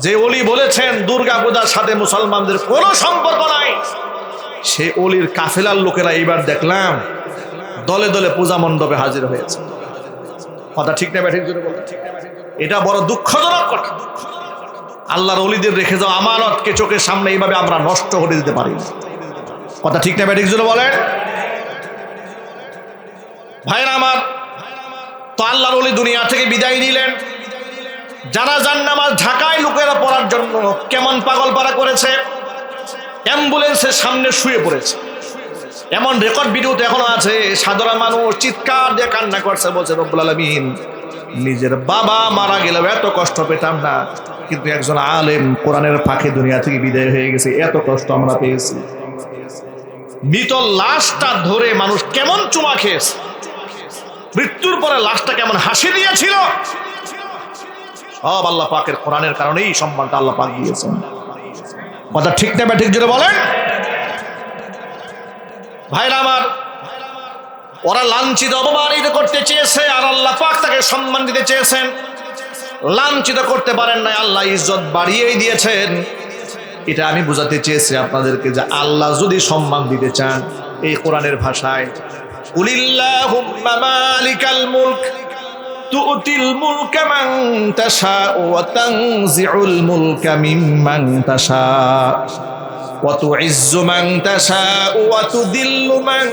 যে ওলি বলেছেন দুর্গা পূজার সাথে মুসলমানদের কোনো সম্পর্ক নাই, সে ওলির কাফেলার লোকেরা এইবার দেখলাম দলে দলে পূজা মণ্ডপে হাজির হয়েছে। কথা ঠিক না ঠিক? এটা বড় দুঃখজনক কথা। আল্লাহর ওলিদের রেখে যাও আমানতকে চোখের সামনে এইভাবে আমরা নষ্ট করে দিতে পারি। কথা ঠিক না ব্যাঠিক জুড়ে বলেন ভাইরা আমার। তো আল্লাহর ওলি দুনিয়া থেকে বিদায় নিলেন। জানাজার নামাজ ঢাকায় লোকেরা পড়ার জন্য কেমন পাগল পাড়া করেছে, অ্যাম্বুলেন্সের সামনে শুয়ে পড়েছে। এমন রেকর্ড ভিডিওতে এখনো আছে, সাধারণ মানুষ চিৎকার দিয়ে কান্না করছে, বলছে রব্বুল আলামিন নিজের বাবা মারা গেলেও এত কষ্ট পেতাম না, কিন্তু একজন আলেম কোরআনের ফাঁকে দুনিয়া থেকে বিদায় হয়ে গেছে, এত কষ্ট আমরা পেয়েছি। মৃত লাশটা ধরে মানুষ কেমন চুমা খেয়েছে, মৃত্যুর পরে লাশটা কেমন হাসি দিয়েছিল, সব আল্লাহ পাকের কোরআনের কারণেই সম্মানটা আল্লাহ পাক দিয়েছেন। কথা ঠিক না ঠিক জোরে বলেন ভাইরা আমার। ওরা লাঞ্ছিত অপমানিত করতে চেয়েছে, আর আল্লাহ পাক তাকে সম্মান দিতে চেয়েছেন। লাঞ্ছিত করতে পারেন নাই, আল্লাহ ইজ্জত বাড়িয়েই দিয়েছেন। এটা আমি বোঝাতে চেয়েছি আপনাদেরকে যে আল্লাহ যদি সম্মান দিতে চান এই কোরআনের ভাষায়, কুলিল্লাহুম্মা মালিকাল মুলক তুতিল মুলকা মান তাশাউ ওয়া তানজিউল মুলকা মিম্মান তাশাউ ওয়া তুইজ্জু মান তাশাউ ওয়া তুদিল্লু মান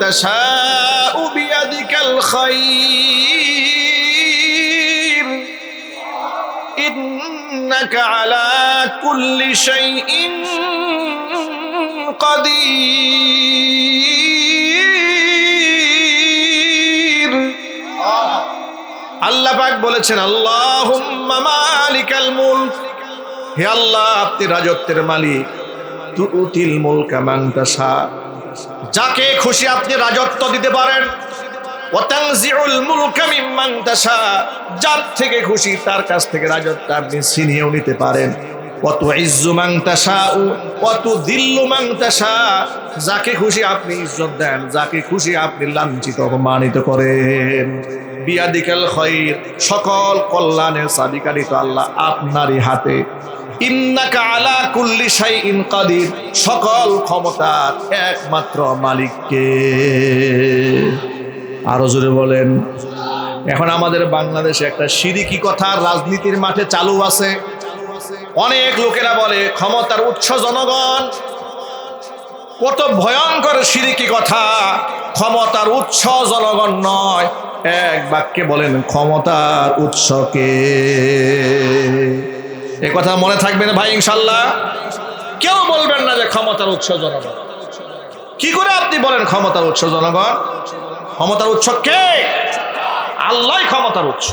তাশাউ বিয়াদিকাল খায়র ইন্নাকা আলা কুল্লি শাইইন কাদির। আল্লাহ পাক বলেছেন আল্লাহুম্মা মালিকাল মুলক, হে আল্লাহ আপনি রাজত্বের মালিক। তুতিল মুলকা মান তাশা, যাকে খুশি আপনি রাজত্ব দিতে পারেন। ওয়া তানজিউল মুলকা মিম্মান তাশা, যার থেকে খুশি তার কাছ থেকে রাজত্ব আপনি ছিনিয়েও নিতে পারেন। ওয়া তুইজ্জু মান তাশাউ ওয়া তুদিল্লু মান তাশা, যাকে খুশি আপনি ইজ্জত দেন, যাকে খুশি আপনি লাঞ্ছিত অপমানিত করেন। বিয়াদিকাল খায়র, সকল কল্যাণের চাবিকাঠি তো আল্লাহ আপনারই হাতে। ইন্নাকা আলা কুল্লি শাইইন কাদির, সকল ক্ষমতার একমাত্র মালিককে। আরো জোরে বলেন। এখন আমাদের বাংলাদেশে একটা শিরকি কথা রাজনীতির মাঠে চালু আছে। অনেক লোকেরা বলে ক্ষমতার উৎস জনগণ। কত ভয়ঙ্কর শিরকি কথা, ক্ষমতার উৎস জনগণ নয়, এক বাক্যে বলেন ক্ষমতার উৎসকে। এ কথা মনে থাকবে না ভাই ইনশাল্লাহ। কেউ বলবেন না যে ক্ষমতার উৎস জনগণ। কি করে আপনি বলেন ক্ষমতার উৎস জনগণ? ক্ষমতার উৎস কে? আল্লাহই ক্ষমতার উৎস।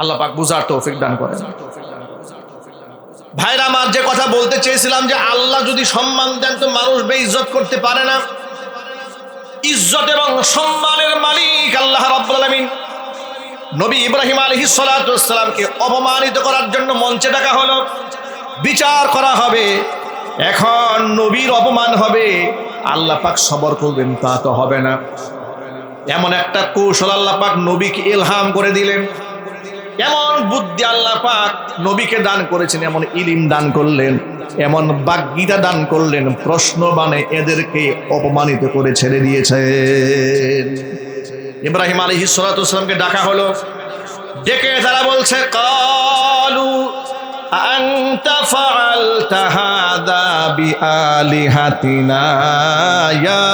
আল্লাহ পাক বুঝার তৌফিক দান করেন। ভাইরা আমার, যে কথা বলতে চেয়েছিলাম যে আল্লাহ যদি সম্মান দেন তো মানুষ বেইজ্জত করতে পারে না। ইজ্জত এবং সম্মানের মালিক আল্লাহ রাব্বুল আলামিন। নবী ইব্রাহিম আলাইহিস সালাতু ওয়াস সালামকে অপমানিত করার জন্য মঞ্চে ডাকা হলো, বিচার করা হবে। এখন নবীর অপমান হবে, আল্লাহ পাক সবর করবেন তা তো হবে না। এমন একটা কৌশল আল্লাহ পাক নবীকে ইলহাম করে দিলেন, এমন বুদ্ধি আল্লাহ পাক নবীকে দান করেছেন, এমন ইলম দান করলেন, এমন বাগ্যিতা দান করলেন, প্রশ্ন বানে এদেরকে অপমানিত করে ছেড়ে দিয়েছেন। ইব্রাহিম আলাইহিস সালাতু ওয়াস সালামকে ডাকা হলো, ডেকে তারা বলছে কালু আনতা ফাআলতা হাদা বিআলিহাতিনা ইয়া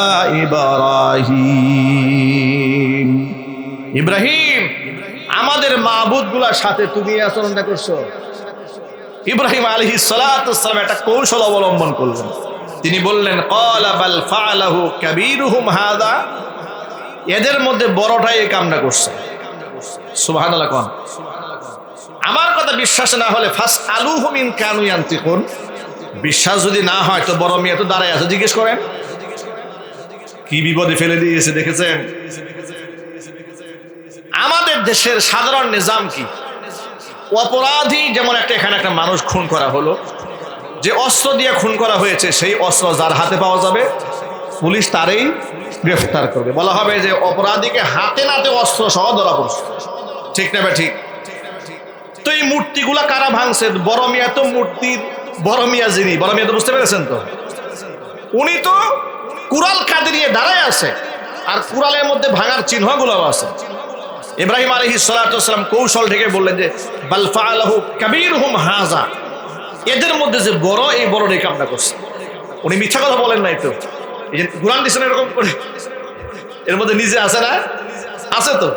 ইব্রাহিম। ইব্রাহিম, আমাদের মাবুদগুলোর সাথে তুমি আচরণটা করছো। ইব্রাহিম আলাইহিস সালাতু ওয়াস সালাম একটা কৌশল অবলম্বন করলেন। তিনি বললেন ক্বালা বাল ফাআলাহু কাবীরুহুম হাদা, এদের মধ্যে বড়টাই এই কামটা করছে। সুবহানাল্লাহ কোন। আমার কথা বিশ্বাস না হলে ফাসআলুহুম ইন কানু ইয়ানতিকুন, বিশ্বাস যদি না হয় তো বড় মেয়ে তো দাঁড়ায় আছে, জিজ্ঞেস করেন কি বিপদে ফেলে দিয়েছে। দেখেছেন আমাদের দেশের সাধারণ নিজাম কি? অপরাধী যেমন এখানে একটা মানুষ খুন করা হলো, যে অস্ত্র দিয়ে খুন করা হয়েছে সেই অস্ত্র যার হাতে পাওয়া যাবে পুলিশ তারই গ্রেফতার করবে। বলা হবে যে অপরাধীকে হাতে নাতে অস্ত্র সহ ধরা পড়ছে। ঠিক না ভাই? ঠিক। তো এই মূর্তিগুলা কারা ভাঙছে? বড় মিয়া তো মূর্তির বড় মিয়া, যিনি বড় মিয়া তো বুঝতে পেরেছেন তো, উনি তো কুরাল কাঁধে নিয়ে দাঁড়ায় আছে, আর কুরালের মধ্যে ভাঙার চিহ্নগুলো আছে। ইব্রাহিম আলাইহিস সালাতু ওয়াস সালাম কৌশল ঢেকে বললেন যে বাল ফাআলাহু কাবীরুহুম হাযা, এদের মধ্যে যে বড়, এই বড় এই কামটা করছে। উনি মিথ্যা কথা বলেন নাই তো, এই যে কুরআন দিছেন এরকম করে, এর মধ্যে নিজে আছে না? আছে তো।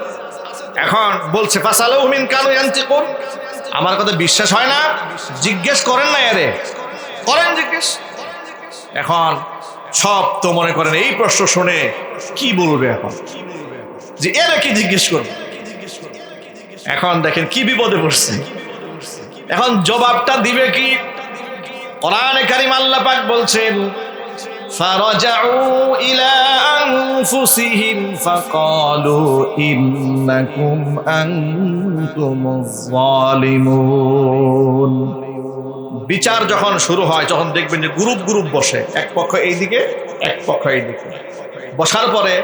এখন বলছে ফাসালুহু মিন কানু ইয়ানতিকুন, আমার কথা বিশ্বাস হয় না, জিজ্ঞেস করেন না, এরে করেন জিজ্ঞেস। এখন সব তো মনে করেন এই প্রশ্ন শুনে কি বলবে এখন, যে এরা কি জিজ্ঞেস করবে। এখন দেখেন কি বিপদে পড়ছে, এখন জবাবটা দিবে কি? কোরআনে কারীম আল্লাহ পাক বলছেন ফারাজাউ ইলা আনফুসিহিম ফাকালু ইন্নাকুম আনতুমুজ জালিমুন। বিচার যখন শুরু হয় তখন দেখবেন যে গ্রুপ গ্রুপ বসে, এক পক্ষ এইদিকে এক পক্ষ এইদিকে, বসার পরে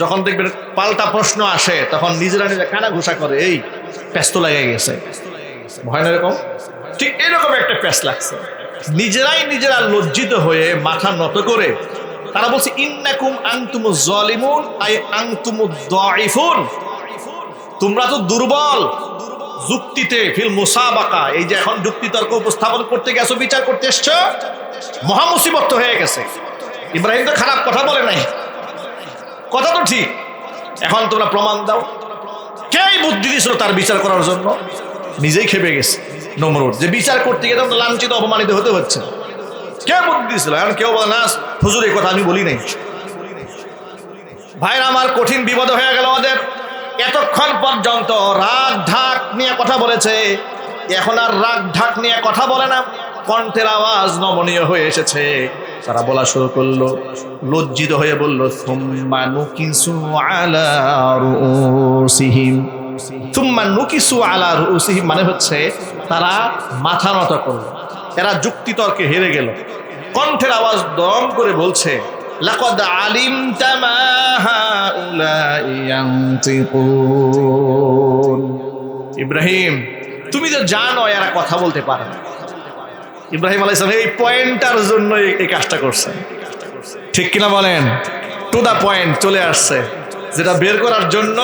যখন দেখবেন পাল্টা প্রশ্ন আসে তখন নিজেরা নিজে কানা ঘুষা করে, এই প্যাস্ত লেগে গেছে, ভয় না এরকম? ঠিক এরকম একটা প্যাস লাগছে। নিজেরাই নিজেরা লজ্জিত হয়ে মাথা নত করে তারা বলছে ইন্নাকুম আনতুমুজ জালিমুন আই আনতুমুদ দাঈফুন, তোমরা তো দুর্বল যুক্তিতে, ফিল মুসাবাকা, এই যে এখন যুক্তি তর্ক উপস্থাপন করতে গেছো, বিচার করতে এসছো, মহা মুসিবত হয়ে গেছে। ইব্রাহিম তো খারাপ কথা বলে নাই, কথা তো ঠিক, এখন তোমরা প্রমাণ দাও। কে বুদ্ধি দিয়েছিল তার বিচার করার জন্য? নিজেই খেপে গেছে নমরুদ, যে বিচার করতে গিয়ে তো লাঞ্ছিত অপমানিত হতে হচ্ছে। কে বুদ্ধি দিয়েছিল? এখন কেউ বলে না হুজুর এই কথা আমি বলি নাই। ভাইরা আমার, কঠিন বিপদ হয়ে গেল ওদের। এতক্ষণ পর্যন্ত রাগ ঢাক নিয়ে কথা বলেছে, এখন আর রাগ ঢাক নিয়ে কথা বলে না, কণ্ঠের আওয়াজ নমনীয় হয়ে এসেছে। তারা বলা শুরু করলো, লজ্জিত হয়ে বলল সুম্মা নুকিসু আলা রুউসিহিম। সুম্মা নুকিসু আলা রুউসিহিম মানে হচ্ছে তারা মাথা নত করলো, এরা যুক্তি তর্কে হেরে গেল। কণ্ঠের আওয়াজ দম করে বলছে লাকাদ আলিমতা মা হাউলাই ইয়ানতিকুন। ইব্রাহিম, তুমি তো জানো এরা কথা বলতে পারে না। ইব্রাহিম আলাইহিস সালাম এই পয়েন্টটার জন্য এই কাজটা করছে, ঠিক কিনা বলেন? টু দা পয়েন্ট চলে আসছে, যেটা বের করার জন্য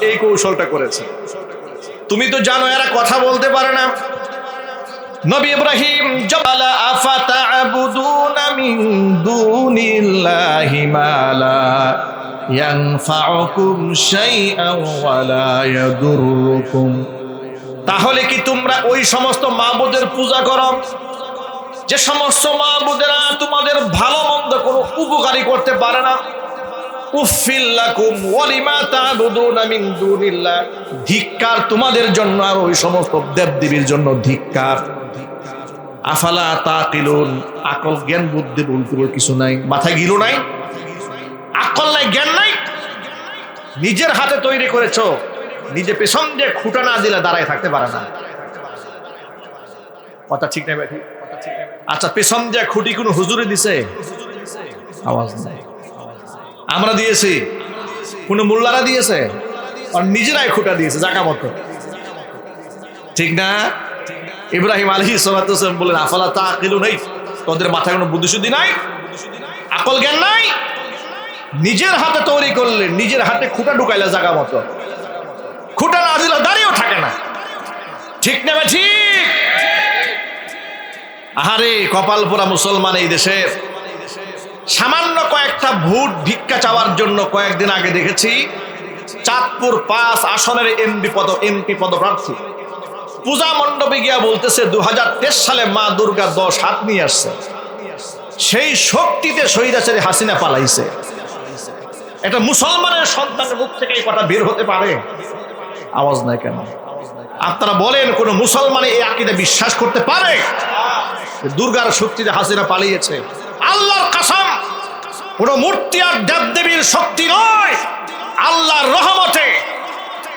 এই কৌশলটা করেছে। তুমি তো জানো এরা কথা বলতে পারে না। নবী ইব্রাহিম জাবালা আফাতা'বুদুনা মিন দুনিল্লাহি মা লা ইয়ানফাউকুম শাইআন ওয়া লা ইয়াদুররুকুম, তাহলে কি তোমরা ওই সমস্ত মাবুদের পূজা করো যে সমস্ত মাবুদেরা তোমাদের ভালো মন্দ কোনো উপকারী করতে পারে না? উফিল লাকুম ওয়া লিমা তা'বুদুনা মিন দুনিল্লাহ, ধিক্কার তোমাদের জন্য আর ওই সমস্ত দেবদেবীর জন্য ধিক্কার। আফালা তাকিলুন, আকল জ্ঞান বুদ্ধি বলতে কিছু নাই, মাথায় গিলো নাই, আকল নাই, জ্ঞান নাই। নিজের হাতে তৈরি করেছো, নিজে পেছন দিয়ে খুঁটা না দিলে দাঁড়ায় থাকতে পারে না। কথা ঠিক নাই ভাই? আচ্ছা, পেছন দিয়ে খুঁটি কোন হুজুরে দিছে? আওয়াজ নাই। আমরা দিয়েছি? কোন মোল্লারা দিয়েছে? আর নিজেরাই খুঁটা দিয়েছে জায়গা মতো, ঠিক না? ইব্রাহিম আলাইহিস সালাতু ওয়াস সালাম বলেন আফালা তাকিলুন, এই তোদের মাথায় কোনো বুদ্ধি শুদ্ধি নাই, আকল জ্ঞান নাই? নিজের হাতে তৈরি করলে, নিজের হাতে খুঁটা ঢুকাইলে জায়গা মতো, খুঁটা না দিলে দাঁড়িয়েও থাকে না, ঠিক না ভাই? ঠিক। আহারে কপাল পোড়া মুসলমান এই দেশের। সামান্য কয়েকটা ভোট ভিক্ষা চাওয়ার জন্য কয়েকদিন আগে দেখেছি চাঁদপুর 5 আসনের এমপি পদপ্রার্থী পূজা মণ্ডপে গিয়া বলতেছে 2023 সালে মা দুর্গা 10 হাত নিয়ে আসছে, সেই শক্তিতে স্বৈরাচারী হাসিনা পালাইছে। একটা মুসলমানের সন্তানের মুখ থেকে এই কথা বের হতে পারে? আওয়াজ নাই কেন? আপনারা বলেন কোন মুসলমান এই আকীদা বিশ্বাস করতে পারে দুর্গার শক্তিতে হাসিনা পালিয়েছে? আল্লাহর কসম, কোন মূর্তি আর দেবদেবীর শক্তি নয়, আল্লাহর রহমতে,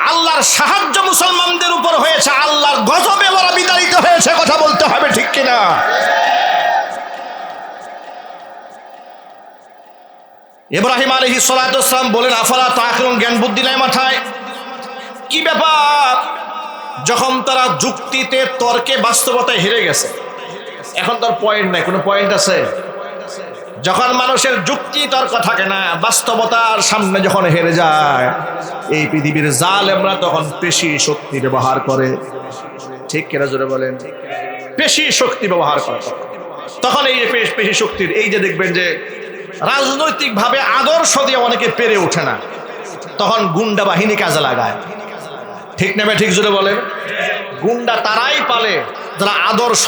আল্লাহর সাহায্য মুসলমানদের উপর হয়েছে, আল্লাহর গজবে ওরা বিতাড়িত হয়েছে। কথা বলতে হবে, ঠিক কিনা? ইব্রাহিম আলাইহিস সালাতু ওয়াস সালাম বলেন আফালা তাকিলুন, জ্ঞান বুদ্ধি নাই মাথায়? কি ব্যাপার? যখন তারা যুক্তিতে তর্কে বাস্তবতায় হেরে গেছে, এখন তার পয়েন্ট নাই। কোনো পয়েন্ট আছে? যখন মানুষের যুক্তি তর্ক থাকে না, বাস্তবতার সামনে যখন হেরে যায়, এই পৃথিবীর জালেমরা তখন পেশি শক্তি ব্যবহার করে। ঠিক কিনা জোরে বলেন? পেশি শক্তি ব্যবহার করে। তখন এই যে পেশি শক্তির এই যে দেখবেন যে রাজনৈতিক ভাবে আদর্শ দিয়ে অনেকে পেরে ওঠে না, তখন গুন্ডা বাহিনী কাজে লাগায়। ঠিক নেবে? ঠিক জোরে বলেন। গুন্ডা তারাই পালে যারা আদর্শ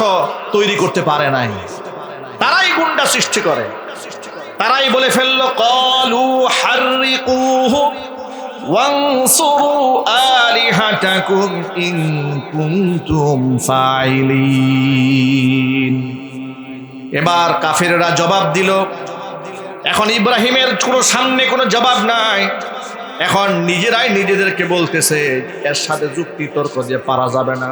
তৈরি করতে পারে নাই, তারাই গুন্ডা সৃষ্টি করে। তারাই বলে ফেললো ক্বালু হাররিকুহু ওয়ানসুরু আলিহাতাকুম ইন কুনতুম ফাইলিন। এবার কাফেররা জবাব দিল। এখন ইব্রাহিমের কোনো সামনে কোনো জবাব নাই, এখন নিজেরাই নিজেদেরকে বলতেছে এর সাথে যুক্তি তর্ক দিয়ে পারা যাবে না,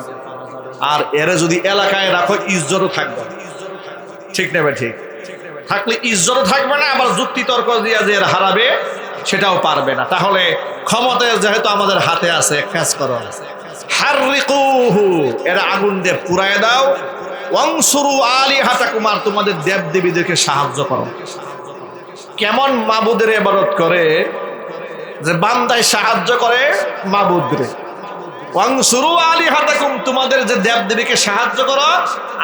আর এর যদি এলাকায় রাখো ইজ্জতও থাকবে। ঠিক নেবে? ঠিক থাকলে ইজ্জতও থাকবে না, আবার যুক্তি তর্ক দিয়ে যে হারাবে সেটাও পারবে না। তাহলে ক্ষমতা যেহেতু আমাদের হাতে আছে, কাজ করো, হাররিকুহু, এর আগুন দিয়ে পুড়ায় দাও, ওয়ানসুরু আলিহাতাকুম, আর তোমাদের দেব দেবীদেরকে সাহায্য করো। কেমন মাবুদের ইবাদত করে যে বান্দায় সাহায্য করে মাবুদরে। ওয়ানসুরু আলিহাতাকুম, তোমাদের যে দেব দেবীকে সাহায্য করো,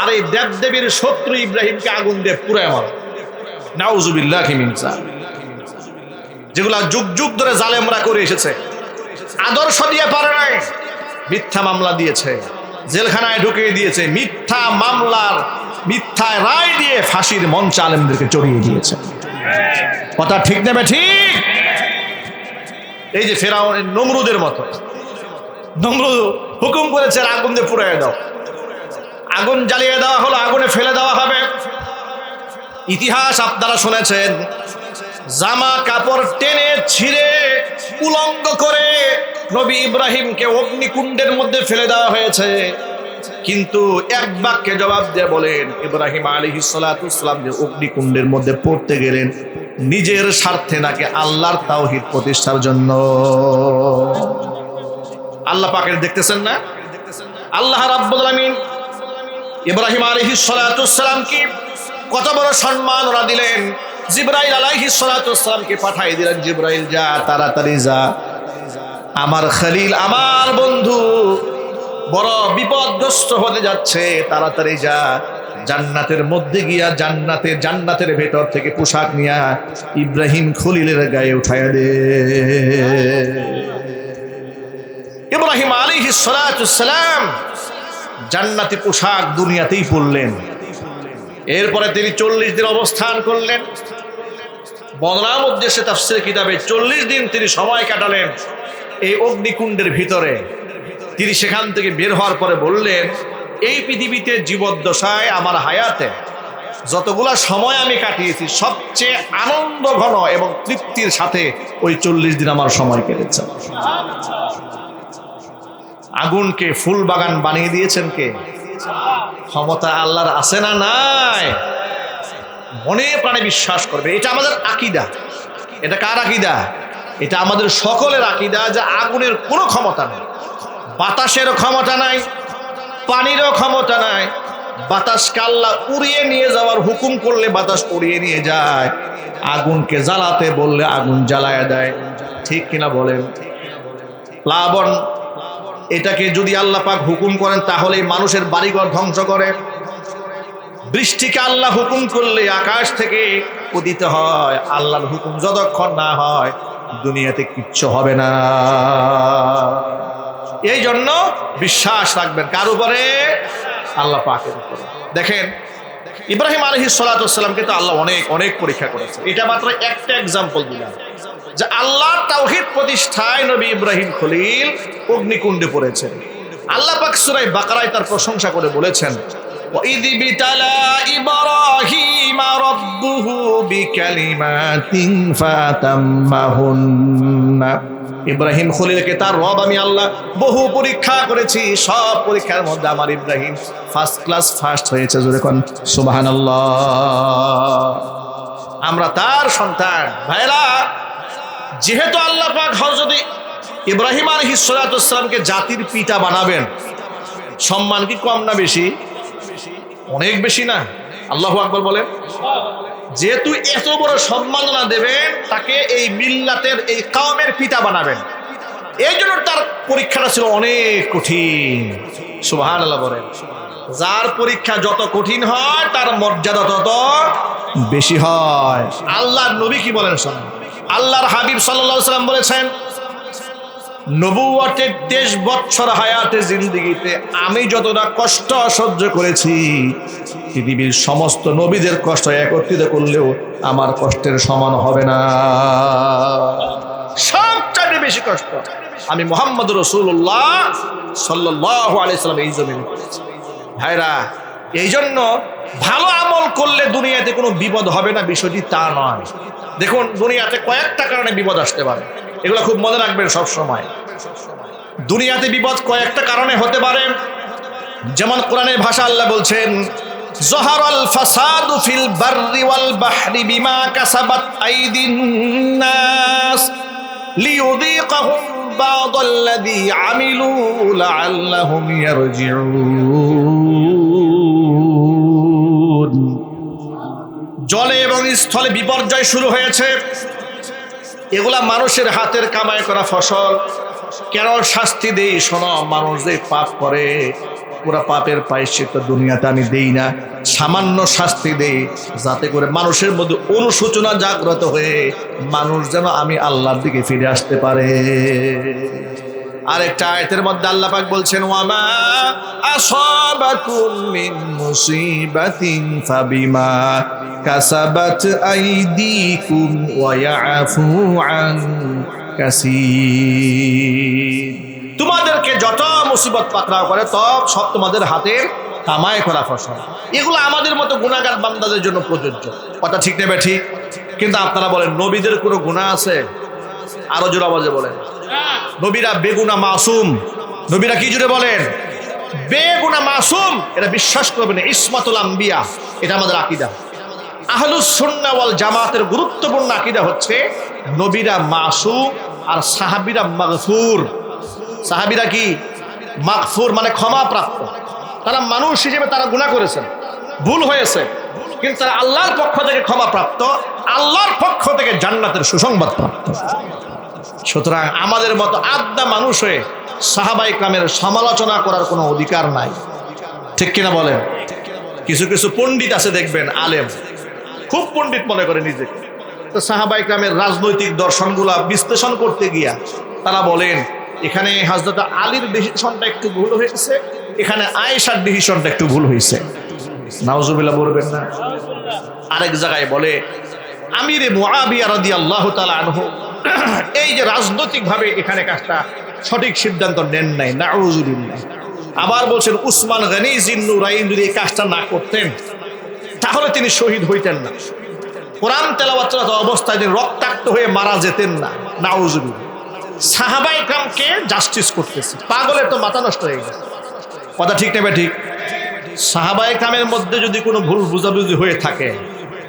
আর এই দেব দেবীর শত্রু ইব্রাহিমকে আগুন দিয়ে পুড়ায় মারো। নাউজুবিল্লাহি মিন যালিক। যেগুলা যুগ যুগ ধরে জালেমরা করে এসেছে, আদর্শ দিয়ে পারে নাই, মিথ্যা মামলা দিয়েছে, জেলখানায় ঢুকিয়ে দিয়েছে, মিথ্যা মামলার মিথ্যা রায় দিয়ে ফাঁসির মঞ্চে আলেমদেরকে চড়িয়ে দিয়েছে। কথা ঠিক নেবে? ঠিক। এই যে ফেরাউন নমরুদের মতো, নমরুদ হুকুম করেছে আগুন দিয়ে পুড়িয়ে দাও, আগুন জ্বালিয়ে দেওয়া হলো, আগুনে ফেলে দেওয়া হবে। ইতিহাস আপনারা শুনেছেন, জামা কাপড় টেনে ছিঁড়ে উলঙ্গ করে নবী ইব্রাহিমকে অগ্নিকুণ্ডের মধ্যে ফেলে দেওয়া হয়েছে। কিন্তু এক বাক্যে জবাব দিয়ে বলেন, ইব্রাহিম আলাইহিস সালাতু ওয়াস সালাম যে অগ্নিকুণ্ডের মধ্যে পড়তে গেলেন নিজের স্বার্থে নাকি আল্লাহর তাওহীদ প্রতিষ্ঠার জন্য। আল্লাহ পাকের দেখতেছেন না? আল্লাহ রাব্বুল আলামিন ইব্রাহিম আলাইহিস সালাতু ওয়াস সালামকে কত বড় সম্মান ওরা দিলেন। জিবরাইল আলাইহিস সালাতু ওয়াস সালামকে পাঠিয়ে দিলেন, জিবরাইল যা, তাড়াতাড়ি যা, আমার খলিল, আমার বন্ধু বড় বিপদগ্রস্ত হতে যাচ্ছে, তাড়াতাড়ি যা, জান্নাতের মধ্যে গিয়া জান্নাতের ভেতর থেকে পোশাক নিয়া ইব্রাহিম খলিলের গায়ে উঠাইয়া দে। ইব্রাহিম আলাইহিস সালাতু ওয়াস সালাম জান্নাতি পোশাক দুনিয়াতেই পরলেন। এরপরে তিনি 40 দিন অবস্থান করলেন। বদনাম উদ্দেশ্যে তাফসীর কিতাবে 40 দিন তিনি সময় কাটালেন এই অগ্নিকুণ্ডের ভিতরে। তিনি সেখান থেকে বের হওয়ার পরে বললেন, এই পৃথিবীতে জীবদ্দশায় আমার হায়াতে যতগুলা সময় আমি কাটিয়েছি, সবচেয়ে আনন্দ ঘন এবং তৃপ্তির সাথে ওই 40 দিন আমার সময় কেটেছে। আগুনকে ফুল বাগান বানিয়ে দিয়েছেন কে? ক্ষমতা আল্লাহর আছে না নাই? মনে প্রাণে বিশ্বাস করবে। এটা আমাদের আকীদা। এটা কার আকীদা? এটা আমাদের সকলের আকীদা যে আগুনের কোনো ক্ষমতা নেই, বাতাসেরও ক্ষমতা নাই, পানিরও ক্ষমতা নাই। বাতাসকে আল্লাহ উড়িয়ে নিয়ে যাওয়ার হুকুম করলে বাতাস উড়িয়ে নিয়ে যায়, আগুনকে জ্বালাতে বললে আগুন জ্বালায় দেয়। ঠিক কিনা বলেন? প্লাবন, এটাকে যদি আল্লাহ পাক হুকুম করেন তাহলে মানুষের বাড়িঘর ধ্বংস করে। বৃষ্টিকে আল্লাহ হুকুম করলে আকাশ থেকে পতিত হয়, আল্লাহর হুকুম যতক্ষণ না হয় দুনিয়াতে কিচ্ছু হবে না। এই জন্য বিশ্বাস রাখবেন কার উপরে? আল্লাহ পাকের উপরে। দেখেন ইব্রাহিম আলাইহিস সালাতু ওয়াস সালামকে তো আল্লাহ অনেক অনেক পরীক্ষা করেছে। এটা মাত্র একটা এক্সাম্পল দিলাম যে আল্লাহর তাওহীদ প্রতিষ্ঠায় নবী ইব্রাহিম খলিল অগ্নিকুণ্ডে পড়েছেন। আল্লাহ পাক সূরা বাকারায় তার প্রশংসা করে বলেছেন, ওয়াইদ বিতালা ইব্রাহিম রাব্বুহু বিকালিমাতিন ফাতাম্মাহুন্না। ইব্রাহিম খলিলকে তার রব আমি আল্লাহ বহু পরীক্ষা করেছি, সব পরীক্ষার মধ্যে আমার ইব্রাহিম ফার্স্ট ক্লাস ফার্স্ট হয়েছে। জোরে কোন সুবহানাল্লাহ। আমরা তার সন্তান। ভাইরা, যেহেতু আল্লাহ পাক হযরত ইব্রাহিম আলাইহিস সালাতু ওয়াস সালামকে জাতির পিতা বানাবেন, সম্মান কি কম না বেশি? অনেক বেশি না? আল্লাহু আকবার বলেন। যেহেতু এত বড় সম্মাননা দেবেন, তাকে এই মিল্লাতের এই কওমের পিতা বানাবেন, এই জন্য তার পরীক্ষাটা ছিল অনেক কঠিন। সুবহানাল্লাহ বলেন। যার পরীক্ষা যত কঠিন হয় তার মর্যাদা তত বেশি হয়। আল্লাহর নবী কি বলেন শুনুন। আল্লাহর হাবিব সাল্লাল্লাহু আলাইহি ওয়াসাল্লাম বলেছেন, নবুয়তের 23 বছর হায়াতে জিন্দেগিতে আমি যতটা কষ্ট সহ্য করেছি, পৃথিবীর সমস্ত নবীদের কষ্ট একত্রিত করলেও আমার কষ্টের সমান হবে না। সবচেয়ে বেশি কষ্ট আমি মুহাম্মদ রাসূলুল্লাহ সাল্লাল্লাহু আলাইহি ওয়াসাল্লাম এই জমিনে করেছি। ভাইরা, এই জন্য ভালো আমল করলে দুনিয়াতে কোনো বিপদ হবে না, বিষয়টি তা নয়। দেখুন, দুনিয়াতে কয়েকটা কারণে বিপদ আসতে পারে, এগুলো খুব মনে রাখবেন সব সময়। দুনিয়াতে বিপদ কয়েকটা কারণে হতে পারে। যেমন কোরআনের ভাষা আল্লাহ বলছেন, যহারাল ফাসাদু ফিল বাররি ওয়াল বাহরি বিমা কাসাবাত আইদিন নাস লিয়ুযীকাহুম বা'দাল্লাযী আমিলু লাআল্লাহুম ইয়ারজিউন। জলে এবং স্থলে বিপর্যয় শুরু হয়েছে, এগুলা মানুষের হাতের কামাই করা ফসল। কেন শাস্তি দেই শোনো, মানুষ যে পাপ করে পুরা পাপের প্রায়শ্চিত্ত দুনিয়াতে আমি দেই না, সামান্য শাস্তি দেই যাতে করে মানুষের মধ্যে অনুশোচনা জাগ্রত হয়ে মানুষ যেন আমি আল্লাহর দিকে ফিরে আসতে পারে। আরেকটা আয়াতের মধ্যে আল্লাহ পাক বলছেন, ওয়ামা আসাবাকুম মিন মুসিবাতিন ফাবিমা কাসাবাত আইদিকুম ওয়া ইয়াফু আন কাসীর। তোমাদেরকে যত মুসিবত পাকড়াও করে সব তোমাদের হাতের কামাই করা ফসল। এগুলো আমাদের মতো গুনাহগার বান্দাদের জন্য প্রযোজ্য। কথা ঠিক নেবে ঠিক। কিন্তু আপনারা বলেন, নবীদের কোনো গুনাহ আছে? আরো জোরে আওয়াজে বলেন। নবীরা বেগুনা মাসুম। নবীরা কি জুড়ে বলেন? বেগুনা মাসুম। এটা বিশ্বাস করবেন, ইসমাতুল আম্বিয়া, এটা আমাদের আকীদা। আহলুস সুন্নাহ ওয়াল জামাতের গুরুত্বপূর্ণ আকীদা হচ্ছে নবীরা মাসুম আর সাহাবীরা মাগফুর। সাহাবীরা কি? মাগফুর, মানে ক্ষমা প্রাপ্ত। তারা মানুষ হিসেবে তারা গুনাহ করেছেন, ভুল হয়েছে, কিন্তু তারা আল্লাহর পক্ষ থেকে ক্ষমা প্রাপ্ত, আল্লাহর পক্ষ থেকে জান্নাতের সুসংবাদ প্রাপ্ত। সুতরাং আমাদের মতো আদনা মানুষ হয়ে সাহাবায়ে কেরামের সমালোচনা করার কোনো অধিকার নাই। ঠিক কিনা বলেন? কিছু কিছু পণ্ডিত আছে দেখবেন, আলেম, খুব পণ্ডিত মনে করে নিজেকে, তো সাহাবায়ে কেরামের রাজনৈতিক দর্শনগুলা বিশ্লেষণ করতে গিয়া তারা বলেন, এখানে হযরত আলীর ডিসিশনটা একটু ভুল হয়েছে, এখানে আয়েশার ডিসিশনটা একটু ভুল হয়েছে। নাউজুবিল্লাহ বলবেন না? আরেক জায়গায় বলে আমিরে মুআবিয়া রাদিয়াল্লাহু তাআলা আনহু এই যে রাজনৈতিকভাবে এখানে কাজটা সঠিক সিদ্ধান্ত নেন নাই, নাউজুবিল্লাহ। আবার বলছেন উসমান গনি জিন্নুরাইন যদি এই কাজটা না করতেন তাহলে তিনি শহীদ হইতেন না, কোরআন তেলাওয়াত অবস্থায় তিনি রক্তাক্ত হয়ে মারা যেতেন না, নাউজুবিল্লাহ। সাহাবায়ে কেরামকে জাস্টিস করতেছে, পাগলের তো মাথা নষ্ট হয়ে গেছে। কথা ঠিক নেবে ঠিক। সাহাবায়ে কেরামের মধ্যে যদি কোনো ভুল বুঝাবুঝি হয়ে থাকে,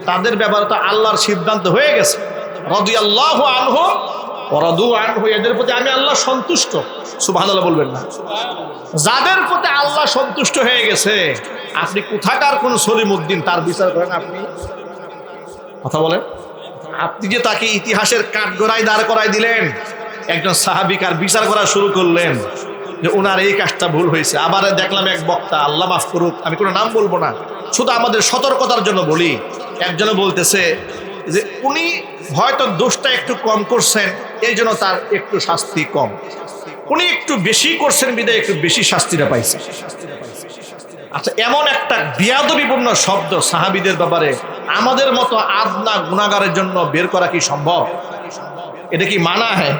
তাদের ব্যাপারে তো আল্লাহর সিদ্ধান্ত হয়ে গেছে, রাদিয়াল্লাহু আনহু ওয়া রাদু আনহু, এদের প্রতি আমি আল্লাহ সন্তুষ্ট। সুবহানাল্লাহ বলবেন না? যাদের প্রতি আল্লাহ সন্তুষ্ট হয়ে গেছে, আপনি কোথাকার কোন সলিমউদ্দিন তার বিচার করেন? আপনি কথা বলেন। আপনি যে তাকে ইতিহাসের কাঠগড়ায় দাঁড় করায় দিলেন, একজন সাহাবীকার বিচার করা শুরু করলেন যে ওনার এই কাজটা ভুল হয়েছে। আবার দেখলাম এক বক্তা, আল্লাহ মাফ করুক, আমি কোনো নাম বলবো না, শুধু আমাদের সতর্কতার জন্য বলি, একজনে বলতেছে যে উনি হয়তো দোষটা একটু কম করছেন, এই জন্য তার একটু শাস্তি কম, উনি একটু বেশি করছেন বিধায় একটু বেশি শাস্তিটা পাইছে। আচ্ছা, এমন একটা বিয়াদবিপূর্ণ শব্দ সাহাবীদের ব্যাপারে আমাদের মতো আদনা গুনাহগারের জন্য বের করা কি সম্ভব? এটা কি মানা হয়?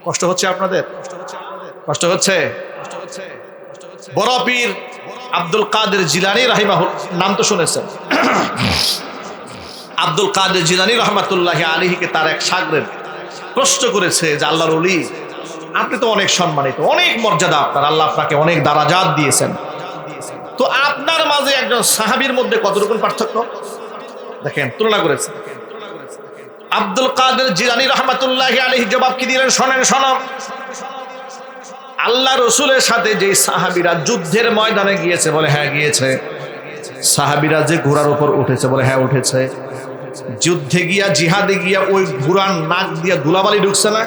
কষ্ট হচ্ছে আপনাদের? কষ্ট হচ্ছে? বড় পীর আব্দুল কাদের জিলানী রাহিমাহুল্লাহ, নাম তো শুনেছেন। আব্দুল কাদের জিলানী রাহমাতুল্লাহি আলাইহিকে তার এক শাগরেদ প্রশ্ন করেছে যে আল্লাহর ওলি, আপনি তো অনেক সম্মানিত, অনেক মর্যাদা আপনার, আল্লাহ আপনাকে অনেক দারাজাত দিয়েছেন, তো আপনার মাঝে একজন সাহাবীর মধ্যে কতটুকু পার্থক্য? দেখেন, তুলনা করেছে। আব্দুল কাদের জিলানী রাহমাতুল্লাহি আলাইহি জবাব কি দিলেন শোনেন। আল্লাহ রসুলের সাথে যে সাহাবীরা যুদ্ধের ময়দানে গিয়েছে, বলে হ্যাঁ গিয়েছে, সাহাবীরা যে ঘোড়ার উপর উঠেছে, বলে হ্যাঁ উঠেছে। যুদ্ধে গিয়া জিহাদে গিয়া ওই ঘোড়ার নাক দিয়া ধুলাবালি ঢুকছে না?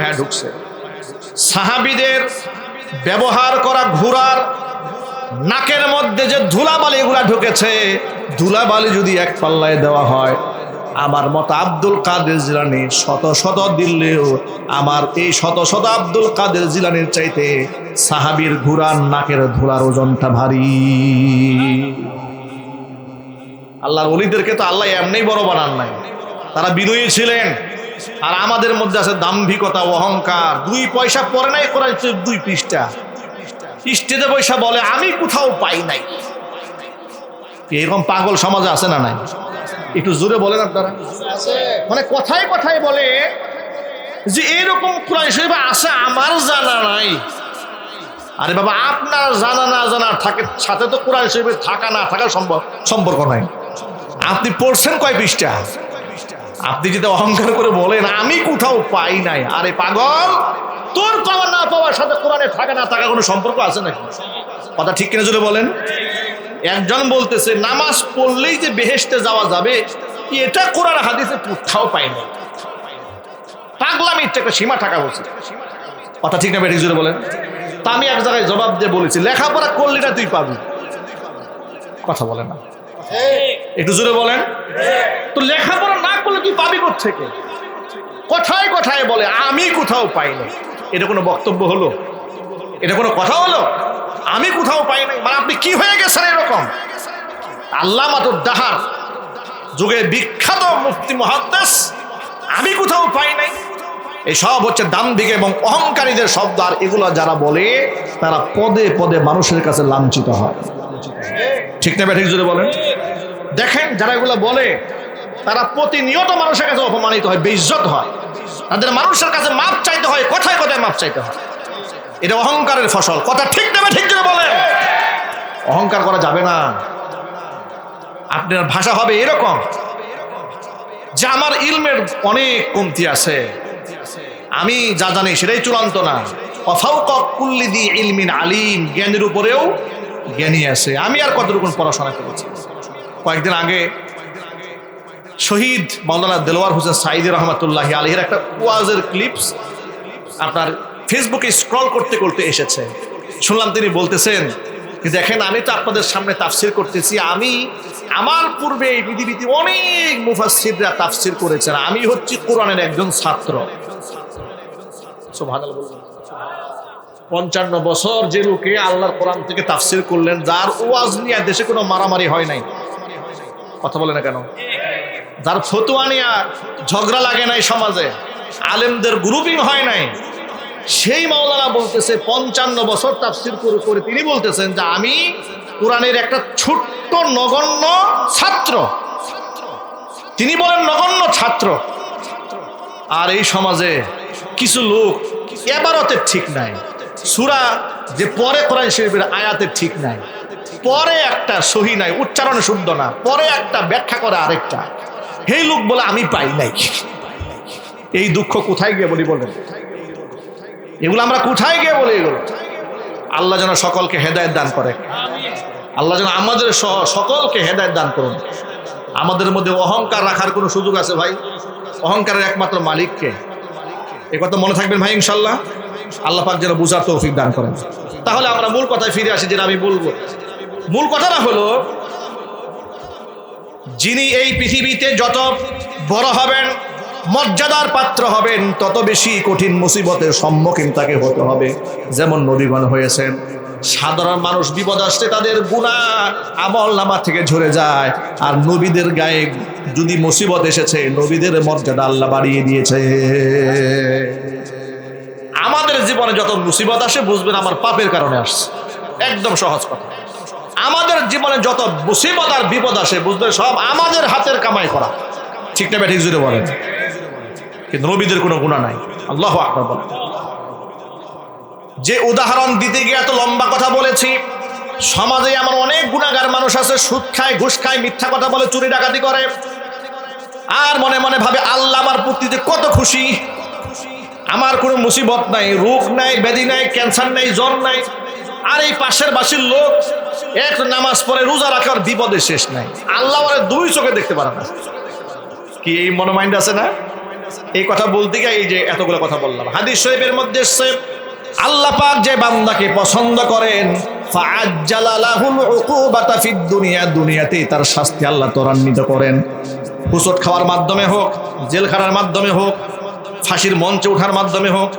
হ্যাঁ ঢুকছে। সাহাবীদের ব্যবহার করা ঘোড়ার নাকের মধ্যে যে ধুলাবালি এগুলা ঢুকেছে, ধুলাবালি যদি এক পাল্লায় দেওয়া হয়, আমার মত আব্দুল কাদের জিলানী শত শত দিল্লেও আমার এই শত শত আব্দুল কাদের জিলানীর চাইতে সাহাবীর ঘোড়ার নাকের ধুলার ওজনটা ভারী। আল্লাহর ওলিদেরকে তো আল্লাহ এমনি বড় বানান নাই, তারা বিনয়ী ছিলেন। আর আমাদের মধ্যে আছে দাম্ভিকতা, অহংকার। 2 পয়সা পরে নাই, কোরআন 2 পৃষ্ঠা স্টেজে পয়সা বলে আমি কোথাও পাই নাই। এরকম পাগল সমাজে আছে না নাই? একটু জোরে বলেন আপনারা। মানে কথায় কথায় বলে যে এরকম কোরআন শরীফ আছে, আমার জানা নাই। আরে বাবা, আপনার জানা না জানার থাকে সাথে তো কোরআন শরীফে থাকা না থাকার সম্পর্ক নাই। আপনি পড়ছেন কয় পৃষ্ঠা? আপনি যদি অহংকার করে বলেন আমি কোথাও পাই নাই, আরে পাগল, তোর পাওয়া না পাওয়ার সাথে কোরআনে থাকা না থাকা কোনো সম্পর্ক আছে নাকি? কথা ঠিক কিনা জোরে বলেন। একজন বলতেছে নামাজ পড়লেই যে বেহেশতে যাওয়া যাবে, এটা কোরআন হাদিসে কোথাও পাই না। পাগলামির একটা সীমা থাকা উচিত। কথা ঠিক না বেঠিক জোরে বলেন। তা আমি এক জায়গায় জবাব দিয়ে বলেছি, লেখাপড়া করলি না তুই পাবি। কথা বলে না, একটু জোরে বলেন। তো লেখাপড়া না করলে তুই পাবি কোত্থেকে? কথায় কথায় বলে আমি কোথাও পাই না। এটা কোনো বক্তব্য হলো? এটা কোনো কথা হলো? আমি কোথাও পাই নাই মানে আপনি কি হয়ে গেছেন এরকম? আল্লামাতুদ দাহার যুগে বিখ্যাত মুফতি মুহাদ্দিস আমি কোথাও পাই নাই, এই সব হচ্ছে দাম্ভিক এবং অহংকারীদের শব্দ। আর এগুলো যারা বলে তারা পদে পদে মানুষের কাছে লাঞ্ছিত হয়। ঠিক না ঠিক জোরে বলেন। দেখেন যারা এগুলো বলে তারা প্রতিনিয়ত মানুষের কাছে অপমানিত হয়, বেইজ্জত হয়। তাদের মানুষের কাছে মাপ চাইতে হয়, কথায় কথায় মাপ চাইতে হয়। এটা অহংকারের ফসল। কথা ঠিক না ঠিক জোরে বলেন। অহংকার করা যাবে না। আপনার ভাষা হবে এরকম যে আমার ইলমের অনেক কমতি আছে, আমি যা জানি সেটাই চূড়ান্ত না। অফাউকা কুল্লি দি ইলমিন আলিম, জ্ঞানের উপরেও জ্ঞানী আছে। আমি আর কতটুকু পড়াশোনা করেছি। কয়েকদিন আগে শহীদ মাওলানা দেলোয়ার হোসেন সাঈদী রহমাতুল্লাহি আলাইহির একটা ওয়াজের ক্লিপস আপনার ফেসবুকে স্ক্রল করতে করতে এসেছে। শুনলাম তিনি বলতেছেন, দেখেন আমি তো আপনাদের সামনে তাফসির করতেছি, আমি আমার পূর্বে এই পৃথিবীতে অনেক মুফাসসিররা তাফসির করেছেন, আমি হচ্ছি কোরআনের একজন ছাত্র। সুবহানাল্লাহ বলুন। 55 বছর যে লোকে আল্লাহর কোরআন থেকে তাফসির করলেন, যার ওয়াজ নিয়ে দেশে কোনো মারামারি হয় নাই। কথা বলে না কেন? যার ফতোয়া নিয়ে ঝগড়া লাগে নাই সমাজে, আলেমদের গ্রুপিং হয় নাই, সেই মাওলানা বলতেছে 55 বছর তাফসির করে তিনি বলতেছেন যে আমি কোরআনের একটা ছোট্ট নগণ্য ছাত্র। তিনি বলেন নগণ্য ছাত্র। আর এই সমাজে কিছু লোক এবারতের ঠিক নাই, সূরা যে পরে কোরআন শরীফের আয়াতের ঠিক নাই, পরে একটা সহি নাই, উচ্চারণ শুদ্ধ না, পরে একটা ব্যাখ্যা করে আরেকটা। এই লোক বলে আমি পাই নাই। এই দুঃখ কোথায় গিয়ে বলি বলেন? এগুলো আমরা কোথায় গিয়ে বলি? এগুলো আল্লাহ যেন সকলকে হেদায়েত দান করে। আল্লাহ যেন আমাদের সকলকে হেদায়েত দান করুন। আমাদের মধ্যে অহংকার রাখার কোনো সুযোগ আছে ভাই? অহংকারের একমাত্র মালিককে। এ কথা মনে থাকবেন ভাই ইনশাল্লাহ। আল্লাহ পাক যেন বুঝার তৌফিক দান করেন। তাহলে আমরা মূল কথায় ফিরে আসি, যেটা আমি বলবো। মূল কথাটা হলো, যিনি এই পৃথিবীতে যত বড় হবেন, মর্যাদার পাত্র হবেন, তত বেশি কঠিন মুসিবতের সম্মুখীন তাকে হতে হবে। যেমন নবীগণ হয়েছেন। সাধারণ মানুষ বিপদ আসলে তাদের গুনাহ আমল নামা থেকে ঝরে যায়, আর নবীদের গায়ে যদি মুসিবত এসেছে, নবীদের মর্যাদা আল্লাহ বাড়িয়ে দিয়েছে। আমাদের জীবনে যত মুসিবত আসে বুঝবেন আমার পাপের কারণে আসছে। একদম সহজ কথা। আমাদের জীবনে যত মুসিবত আর বিপদ আসে বুঝবেন সব আমাদের হাতের কামাই করা। ঠিক না ঠিক জুড়ে বলেন। কিন্তু নবীদের কোনো গুনাহ নাই। আল্লাহু আকবার বলেন। যে উদাহরণ দিতে গিয়ে এত লম্বা কথা বলেছি, সমাজে এমন অনেক গুনাহগার মানুষ আছে, সুদ খায়, ঘুষ খায়, মিথ্যা কথা বলে, চুরি ডাকাতি করে, আর মনে মনে ভাবে আল্লাহ আমার প্রতি যে কত খুশি, আমার কোনো মুসিবত নাই, রোগ নাই, ব্যাধি নাই, ক্যান্সার নাই, জ্বর নাই, আর এই পাশের বাসির লোক এক নামাজ পড়ে রোজা রাখার বিপদে শেষ নাই, আল্লাহ ওরে দুই চোখে দেখতে পারে না। কি এই মনোমাইন্ড আছে না? এই কথা বলতে গিয়ে এই যে এতগুলো কথা বললাম। হাদিস শরীফের মধ্যে এসেছে আল্লাহ পাক যে বান্দাকে পছন্দ করেন ফাআজ্জালা লাহুল উকুবাতা ফিদ দুনিয়া, দুনিয়াতেই তার শাস্তি আল্লাহ ত্বরান্বিত করেন। হুসট খাওয়ার মাধ্যমে হোক, জেলখানার মাধ্যমে হোক, ফাঁসির মঞ্চে ওঠার মাধ্যমে হোক,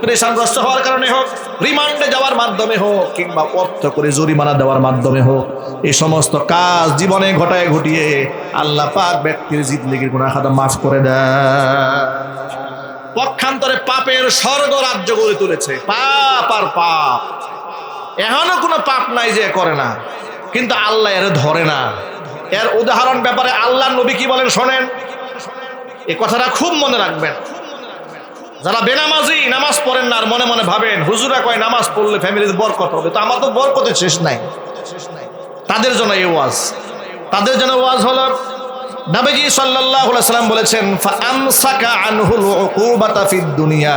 পেরেশানগ্রস্ত হওয়ার কারণে হোক, রিমান্ডে যাওয়ার মাধ্যমে হোক, কিংবা অর্থ করে জরিমানা দেওয়ার মাধ্যমে হোক, এই সমস্ত কাজ জীবনে ঘটিয়ে আল্লাহ পাক ব্যক্তির জিন্দেগির গুনাহ খাতা মাফ করে দেয়। পক্ষান্তরে পাপের স্বর্গ রাজ্য গড়ে তুলেছে, পাপ আর পাপ। এখনো কোনো পাপ নাই যে করে না, কিন্তু আল্লাহ এর ধরে না। এর উদাহরণ ব্যাপারে আল্লাহ নবী কি বলেন শোনেন, এই কথাটা খুব মনে রাখবেন। যারা বেনামাজি, নামাজ পড়েন না আর মনে মনে ভাবেন হুজুরা কয় নামাজ পড়লে ফ্যামিলির বরকত হবে, তো আমার তো বরকতের শেষ নাই, তাদের জন্য এই ওয়াজ। তাদের জন্য ওয়াজ হলো নবীজি সাল্লাল্লাহু আলাইহি সাল্লাম বলেছেন ফাআমসাকা আনহুল উকুবাতা ফিদ দুনিয়া,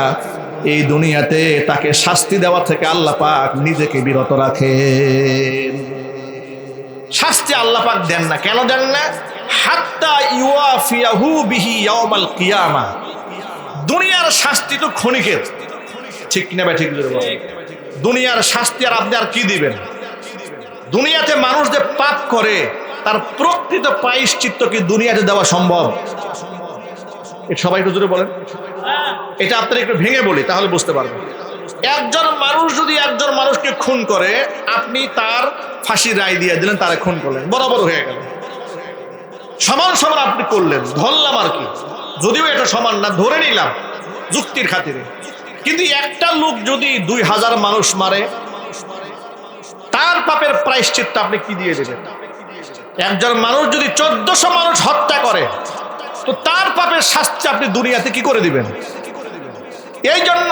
এই দুনিয়াতে তাকে শাস্তি দেওয়া থেকে আল্লাহ পাক নিজেকে বিরত রাখেন। শাস্তি আল্লাহ পাক দেন না, কেন দেন না? হাত্তা ইউয়াফিয়াহু বিহি ইয়াউমাল কিয়ামা। দুনিয়ার শাস্তি তো ক্ষণিকের, ঠিক না ভাই? ঠিক দুনিয়ার শাস্তি আর আপনি আর কি দিবেন? দুনিয়াতে মানুষ যে পাপ করে তার প্রকৃত প্রায়শ্চিত্ত কি দুনিয়াতে দেওয়া সম্ভব? সবাই একটু জোরে বলেন। এটা আপনারা একটু ভেঙে বলি তাহলে বুঝতে পারবেন। একজন মানুষ যদি একজন মানুষকে খুন করে, আপনি তার ফাঁসির রায় দিয়ে দিলেন, তারা খুন করলেন, বরাবর হয়ে গেল, সমান সমান আপনি করলেন, ধরলাম আর কি, যদিও এটা সমান না, ধরে নিলাম যুক্তির খাতিরে। কিন্তু একটা লোক যদি 2000 মানুষ মারে, তার পাপের প্রায়শ্চিত্ত আপনি কি দিয়ে দেবেন? একজন মানুষ যদি 1400 মানুষ হত্যা করে, তো তার পাপের শাস্তি আপনি দুনিয়াতে কি করে দিবেন? এই জন্য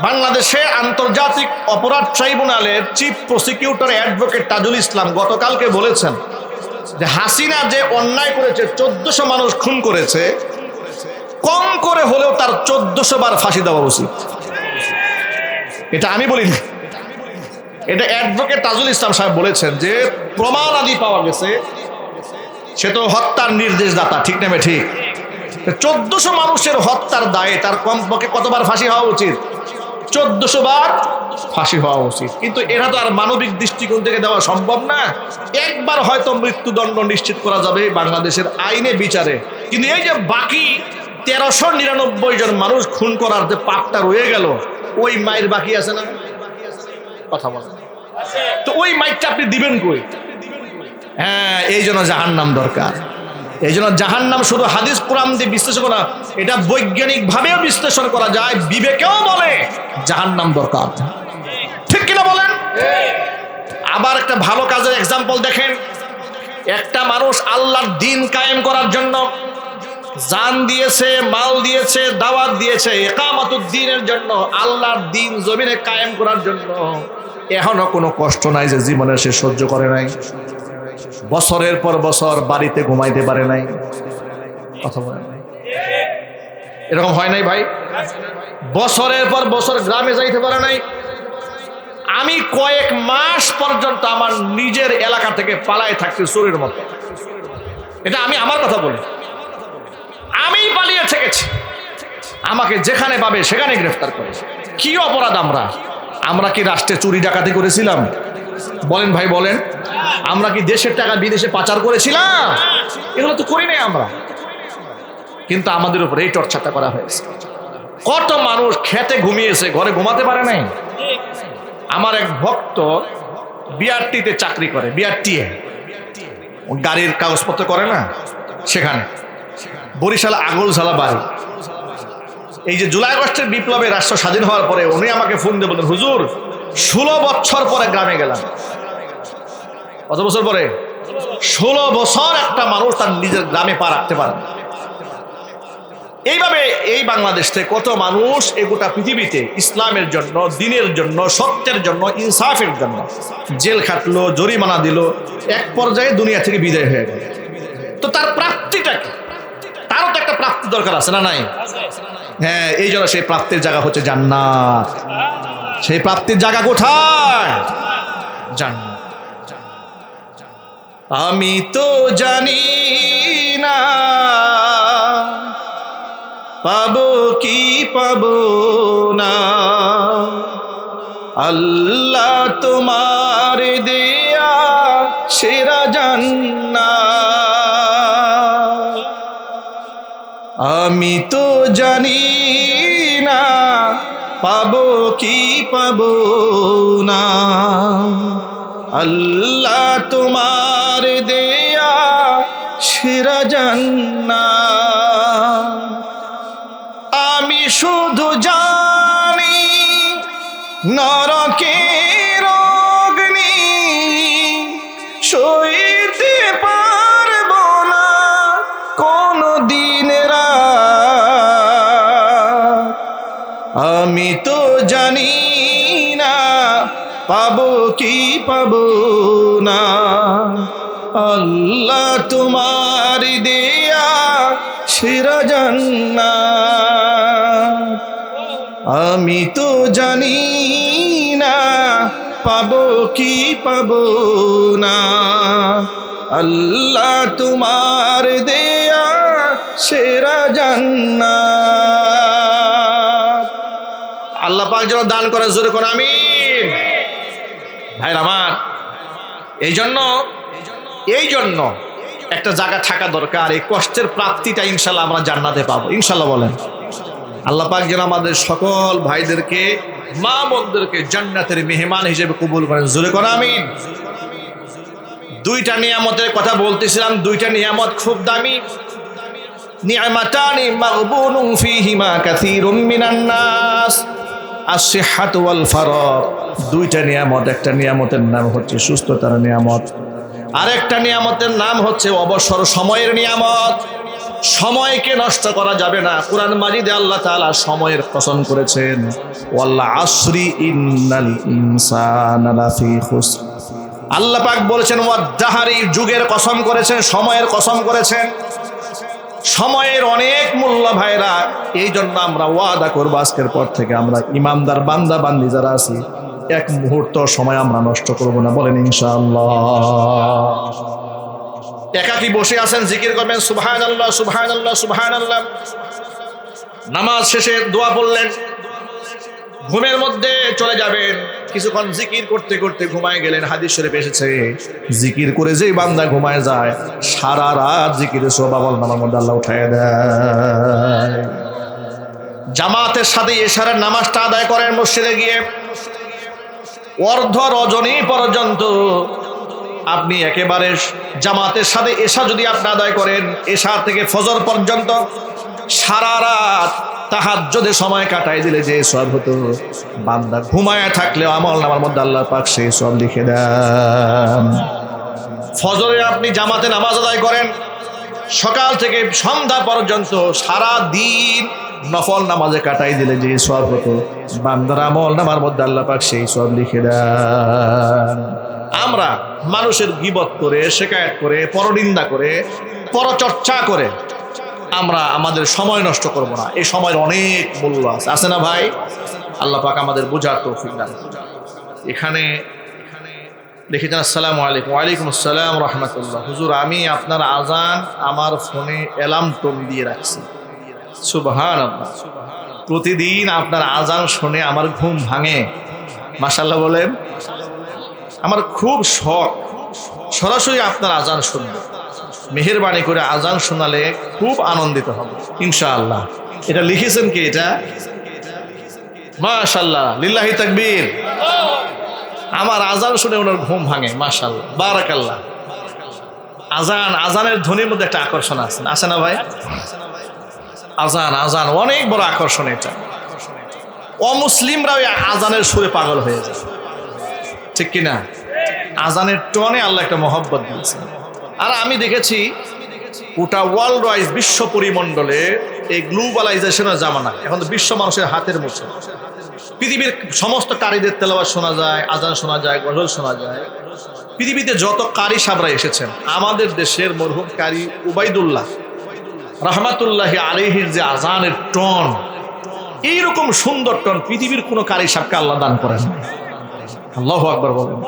বাংলাদেশে আন্তর্জাতিক অপরাধ ট্রাইব্যুনালের chief prosecutor advocate Tajul Islam গতকালকে বলেছেন যে হাসিনা যে অন্যায় করেছে, 1400 মানুষ খুন করেছে, কম করে হলেও তার 1400 বার ফাঁসি দেওয়া উচিত। এটা আমি বলিনি, এটা অ্যাডভোকেট তাজুল ইসলাম সাহেব বলেছেন যে প্রমাণ আদি পাওয়া গেছে, সে তো হত্যার নির্দেশদাতা, ঠিক নেবে ঠিক। 1400 মানুষের হত্যার দায়ে তার কমপক্ষে কতবার ফাঁসি হওয়া উচিত? 1400 বার ফাঁসি হওয়া উচিত। কিন্তু এরা তো আর মানবিক দৃষ্টিকোণ থেকে দেওয়া সম্ভব না। একবার হয়তো মৃত্যুদণ্ড নিশ্চিত করা যাবে বাংলাদেশের আইনে বিচারে, কিন্তু এই যে বাকি 1399 জন মানুষ খুন করার যে পাপটা রয়ে গেল, ওই মায়ের বাকি আছে না? কথা বলেন তো, ওই মাইকটা আপনি দিবেন কই? হ্যাঁ, এই জন্য জাহান্নাম দরকার। এই জন্য জাহান্নাম শুধু হাদিস কোরআন দিয়ে বিশ্লেষণ করা, এটা বৈজ্ঞানিক ভাবেও বিশ্লেষণ করা যায়, বিবেকেও বলে জাহান্নাম দরকার, ঠিক কিনা বলেন? আবার একটা ভালো কাজের এক্সাম্পল দেখেন। একটা মানুষ আল্লাহর দ্বীন কায়েম করার জন্য জান দিয়েছে, মাল দিয়েছে, দাওয়াত দিয়েছে, ইকামাতুদ দ্বীনের জন্য, আল্লাহর দ্বীন জমিনে কায়েম করার জন্য। এখনো কোনো কষ্ট নাই যে জীবনে সে সহ্য করে নাই, বছরের পর বছর বাড়িতে ঘুমাইতে পারে নাই, কথা বলে নাই, এরকম হয় নাই ভাই? বছরের পর বছর গ্রামে যাইতে পারে নাই। আমি কয়েক মাস পর্যন্ত আমার নিজের এলাকা থেকে পালায় থাকছি চোরের মতো। এটা আমি আমার কথা বলি, আমি পালিয়ে থেকেছি। আমাকে যেখানে পাবে সেখানে গ্রেফতার করে। কি অপরাধ আমরা কি রাষ্ট্রে চুরি ডাকাতি করেছিলাম? বলেন ভাই বলেন। আমরা কি দেশের টাকা বিদেশে পাচার করেছিলাম? এগুলো তো করি নাই আমরা, কিন্তু আমাদের উপর এই টর্চারটা করা হয়েছে। কত মানুষ খেতে ঘুমিয়েছে, ঘরে ঘুমাতে পারে নাই। আমার এক ভক্ত বিআরটিতে চাকরি করে, বিআরটিএ গাড়ির কাগজপত্র করে না, সেখানে বরিশাল আগলঝালা বাড়ি। এই যে জুলাই আগস্টের বিপ্লবে রাষ্ট্র স্বাধীন হওয়ার পরে উনি আমাকে ফোন দিয়ে বললেন, হুজুর 16 বছর পরে গ্রামে গেলাম। কত বছর পরে? 16 বছর একটা মানুষ তার নিজের গ্রামে পা রাখতে পারে। এইভাবে এই বাংলাদেশ থেকে কত মানুষ এই গোটা পৃথিবীতে ইসলামের জন্য, দ্বীনের জন্য, সত্যের জন্য, ইনসাফের জন্য জেল খাটলো, জরিমানা দিল, এক পর্যায়ে দুনিয়া থেকে বিদায় হয়ে গেল। তো তার প্রাপ্তিটা কি? তারও তো একটা প্রাপ্তি দরকার আছে না নাই? হ্যাঁ, এই জন্য সেই প্রাপ্তির জায়গা হচ্ছে জান্নাত। সেই প্রাপ্তির জায়গা কোথায়? জান্নাত। আমি তো জানি না পাবো কি পাবো না, আল্লাহ তোমার দেয়া সেরা জান্নাত। আমি তো জানি না পাবো কি পাবো না, আল্লাহ তোমার দেয়া সেরা জান্নাত। আমি শুধু জানি নরকের অগ্নি সইতে পারবো না কোনো দিন রাত। আমি তো জানি না পাবো কি পাবো না, আল্লাহ তোমার দেয়া সেরা জান্নাত। আমি তো জানি না পাবো কি পাবো না, আল্লাহ তোমার দেয়া সেরা জান্নাত। আল্লাহ পাক যেন দান করে, জোরে করে আমিন। ভাইরা আমার, এই জন্য একটা জায়গা থাকা দরকার। এই কষ্টের প্রাপ্তিটা ইনশাল্লাহ আমরা জান্নাতে পাবো, ইনশাল্লাহ বলেন। আল্লাহ পাক যেন আমাদের সকল ভাইদেরকে, মা বোনদেরকে জান্নাতের মেহমান হিসেবে কবুল করেন, জোরে করে আমিন। দুইটা নিয়ামতের কথা বলতেছিলাম, দুইটা নিয়ামত খুব দামি। নিয়ামাতানি মাগবুনুন ফীহিমা কাসীরুম মিনান নাস, আস-সিহহাতু ওয়াল ফারাগ। দুইটা নিয়ামত, একটা নিয়ামতের নাম হচ্ছে সুস্থতার নিয়ামত, আরেকটা নিয়ামতের নাম হচ্ছে অবসর সময়ের নিয়ামত। সময়কে নষ্ট করা যাবে না। কুরআন মাজিদে আল্লাহ তাআলা সময়ের কসম করেছেন, ওয়াল আসরি ইন্নাল ইনসানা লাফি খুসর। আল্লাহ পাক বলেছেন ওয়াদ-দাহরি, যুগের কসম করেছেন, সময়ের কসম করেছেন। সময়ের অনেক মূল্য ভাইরা। এই জন্য আমরা ওয়াদা করব আজকের পর থেকে আমরা ইমানদার বান্দা বান্দি যারা আছি, এক মুহূর্ত সময় আমরা নষ্ট করব না, বলেন ইনশাআল্লাহ। একাকি বসে আছেন, জিকির করবেন সুবহানাল্লাহ সুবহানাল্লাহ সুবহানাল্লাহ। নামাজ শেষে দোয়া পড়লেন, ঘুমের মধ্যে চলে যাবেন, কিছুক্ষণ জিকির করতে করতে ঘুমায় গেলেন। হাদিস শরীফে এসেছে, জিকির করে যেই বান্দা ঘুমায় যায়, সারা রাত জিকিরের সওয়াব আমলনামার মধ্যে আল্লাহ উঠায় দেয়। জামাতের সাথে এশারের নামাজটা আদায় করেন মসজিদে গিয়ে, অর্ধ রজনী পর্যন্ত আপনি একেবারে জামাতের সাথে এশা যদি আপনি আদায় করেন, এশা থেকে ফজর পর্যন্ত সারা রাত তাহাজ্জুদে সময় কাটাই দিলে যে সওয়াব হতো, বান্দা ঘুমায় থাকলেও আমলনামার মধ্যে আল্লাহ পাক সেই সওয়াব লিখে দেন। ফজরে আপনি জামাতে নামাজ আদায় করেন, সকাল থেকে সন্ধ্যা পর্যন্ত সারা দিন নফল নামাজে কাটাই দিলে যে সওয়াব হতো, বান্দার আমলনামার মধ্যে আল্লাহ পাক সেই সওয়াব লিখে দেন। আমরা মানুষের গীবত করে, শিকায়ত করে, পরনিন্দা করে, পরচর্চা করে আমরা আমাদের সময় নষ্ট করব না। এই সময়ের অনেক মূল্য আছে না ভাই? আল্লাহ পাক আমাদের বোঝার তৌফিক দান। এখানে লিখেছেন, আসসালামু আলাইকুম। ওয়ালাইকুম আসসালাম রাহমাতুল্লাহ। হুজুর, আমি আপনার আজান আমার ফোনে অ্যালার্ম টোন দিয়ে রাখছি। সুবহানাল্লাহ। প্রতিদিন আপনার আজান শুনে আমার ঘুম ভাঙে। মাশাআল্লাহ বলেন। আমার খুব শখ সরাসরি আপনার আজান শুনবো। মেহেরবানি করে আজান শোনালে খুব আনন্দিত হব ইনশাআল্লাহ। এটা লিখেছেন কি? এটা মাশাআল্লাহ, লিল্লাহি তাকবীর। আমার আজান শুনে ওনার ঘুম ভাঙে, মাশাআল্লাহ, বারাকাল্লাহ। আজানের ধ্বনির মধ্যে একটা আকর্ষণ আছে না ভাই? আজান অনেক বড় আকর্ষণ। এটা অমুসলিমরাও আজানের সুরে পাগল হয়ে যায়, ঠিক কিনা? আজানের টনে আল্লাহ একটা মহব্বত দিয়েছে। আর আমি দেখেছি গোটা ওয়ার্ল্ড ওয়াইজ, বিশ্ব পরিমণ্ডলে এই গ্লোবালাইজেশনের জামানা, এখন তো বিশ্ব মানুষের হাতের মুঠে। পৃথিবীর সমস্ত কারীদের তেলাওয়াত শোনা যায়, আজান শোনা যায়, গজল শোনা যায়। পৃথিবীতে যত কারি সাবরা এসেছেন, আমাদের দেশের মরহুম কারি উবাইদুল্লাহ রাহমাতুল্লাহি আলাইহির যে আজানের টন, এইরকম সুন্দর টন পৃথিবীর কোনো কারি সাপকে আল্লাহ দান করেন। আল্লাহু আকবার বলেন।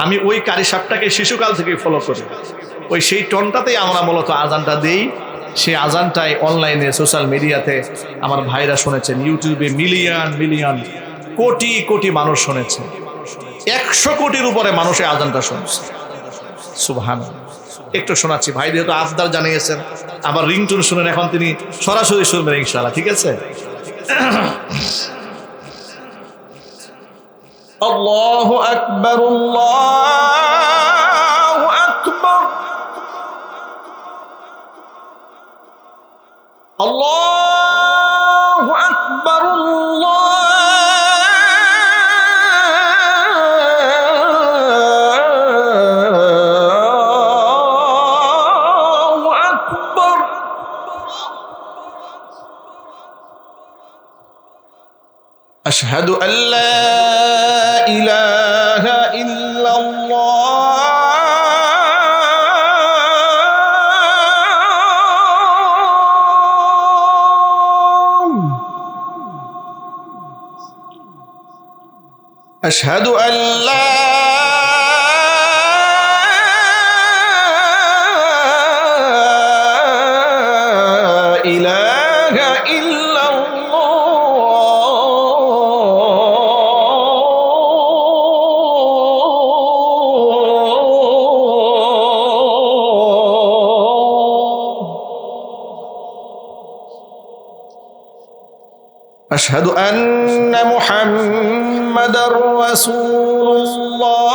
আমি ওই কারি সাপটাকে শিশুকাল থেকে ফলো করি, ওই সেই টনটাতেই আমরা মূলত আজানটা দিই। সেই আজানটাই অনলাইনে সোশ্যাল মিডিয়াতে আমার ভাইরা শুনেছেন, ইউটিউবে মিলিয়ন মিলিয়ন কোটি কোটি মানুষ শুনেছে, 100 কোটির উপরে মানুষ এই আজানটা শুনছে। সুবহানাল্লাহ। একটু শোনাচ্ছি, ভাই যেহেতু আফদার জানিয়েছেন, আবার রিংটোন শুনেন, এখন তিনি সরাসরি শুনবেন ইনশাআল্লাহ, ঠিক আছে? আল্লাহু আকবার, আল্লাহু আকবার, আল্লাহু আকবার, আল্লাহু আকবার। আশহাদু আল্লা ইলাহা ইল্লাল্লাহ, আশহাদু আল্লা ইলাহা أشهد أن محمد رسول الله،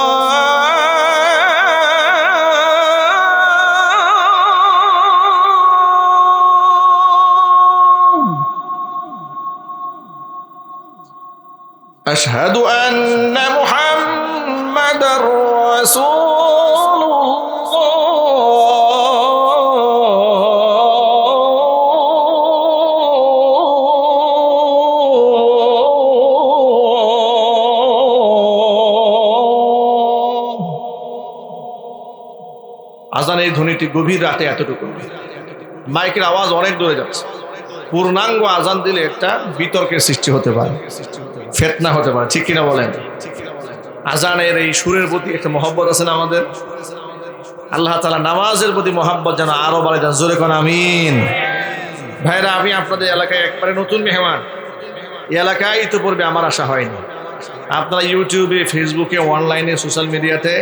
أشهد أن محمد رسول আজানের ধ্বনিটি গভীর রাতে এতটুকু, মাইকের আওয়াজ অনেক দূরে যাচ্ছে। পূর্ণাঙ্গ আজান দিলে একটা বিতর্কের সৃষ্টি হতে পারে, ফিতনা হতে পারে, ঠিক কিনা বলেন? আজানের এই সুরের প্রতি একটা মহব্বত আছে না আমাদের? আল্লাহ তাআলা নামাজের প্রতি মহব্বত যেন আরো বাড়ে দেন, জোরে কোন আমিন। ভাইরা, আমি আপনাদের এলাকায় একবারে নতুন মেহমান, এই এলাকায় ইতিপূর্বে আমার আসা হয়নি। আপনারা ইউটিউবে, ফেসবুকে, অনলাইনে, সোশ্যাল মিডিয়াতে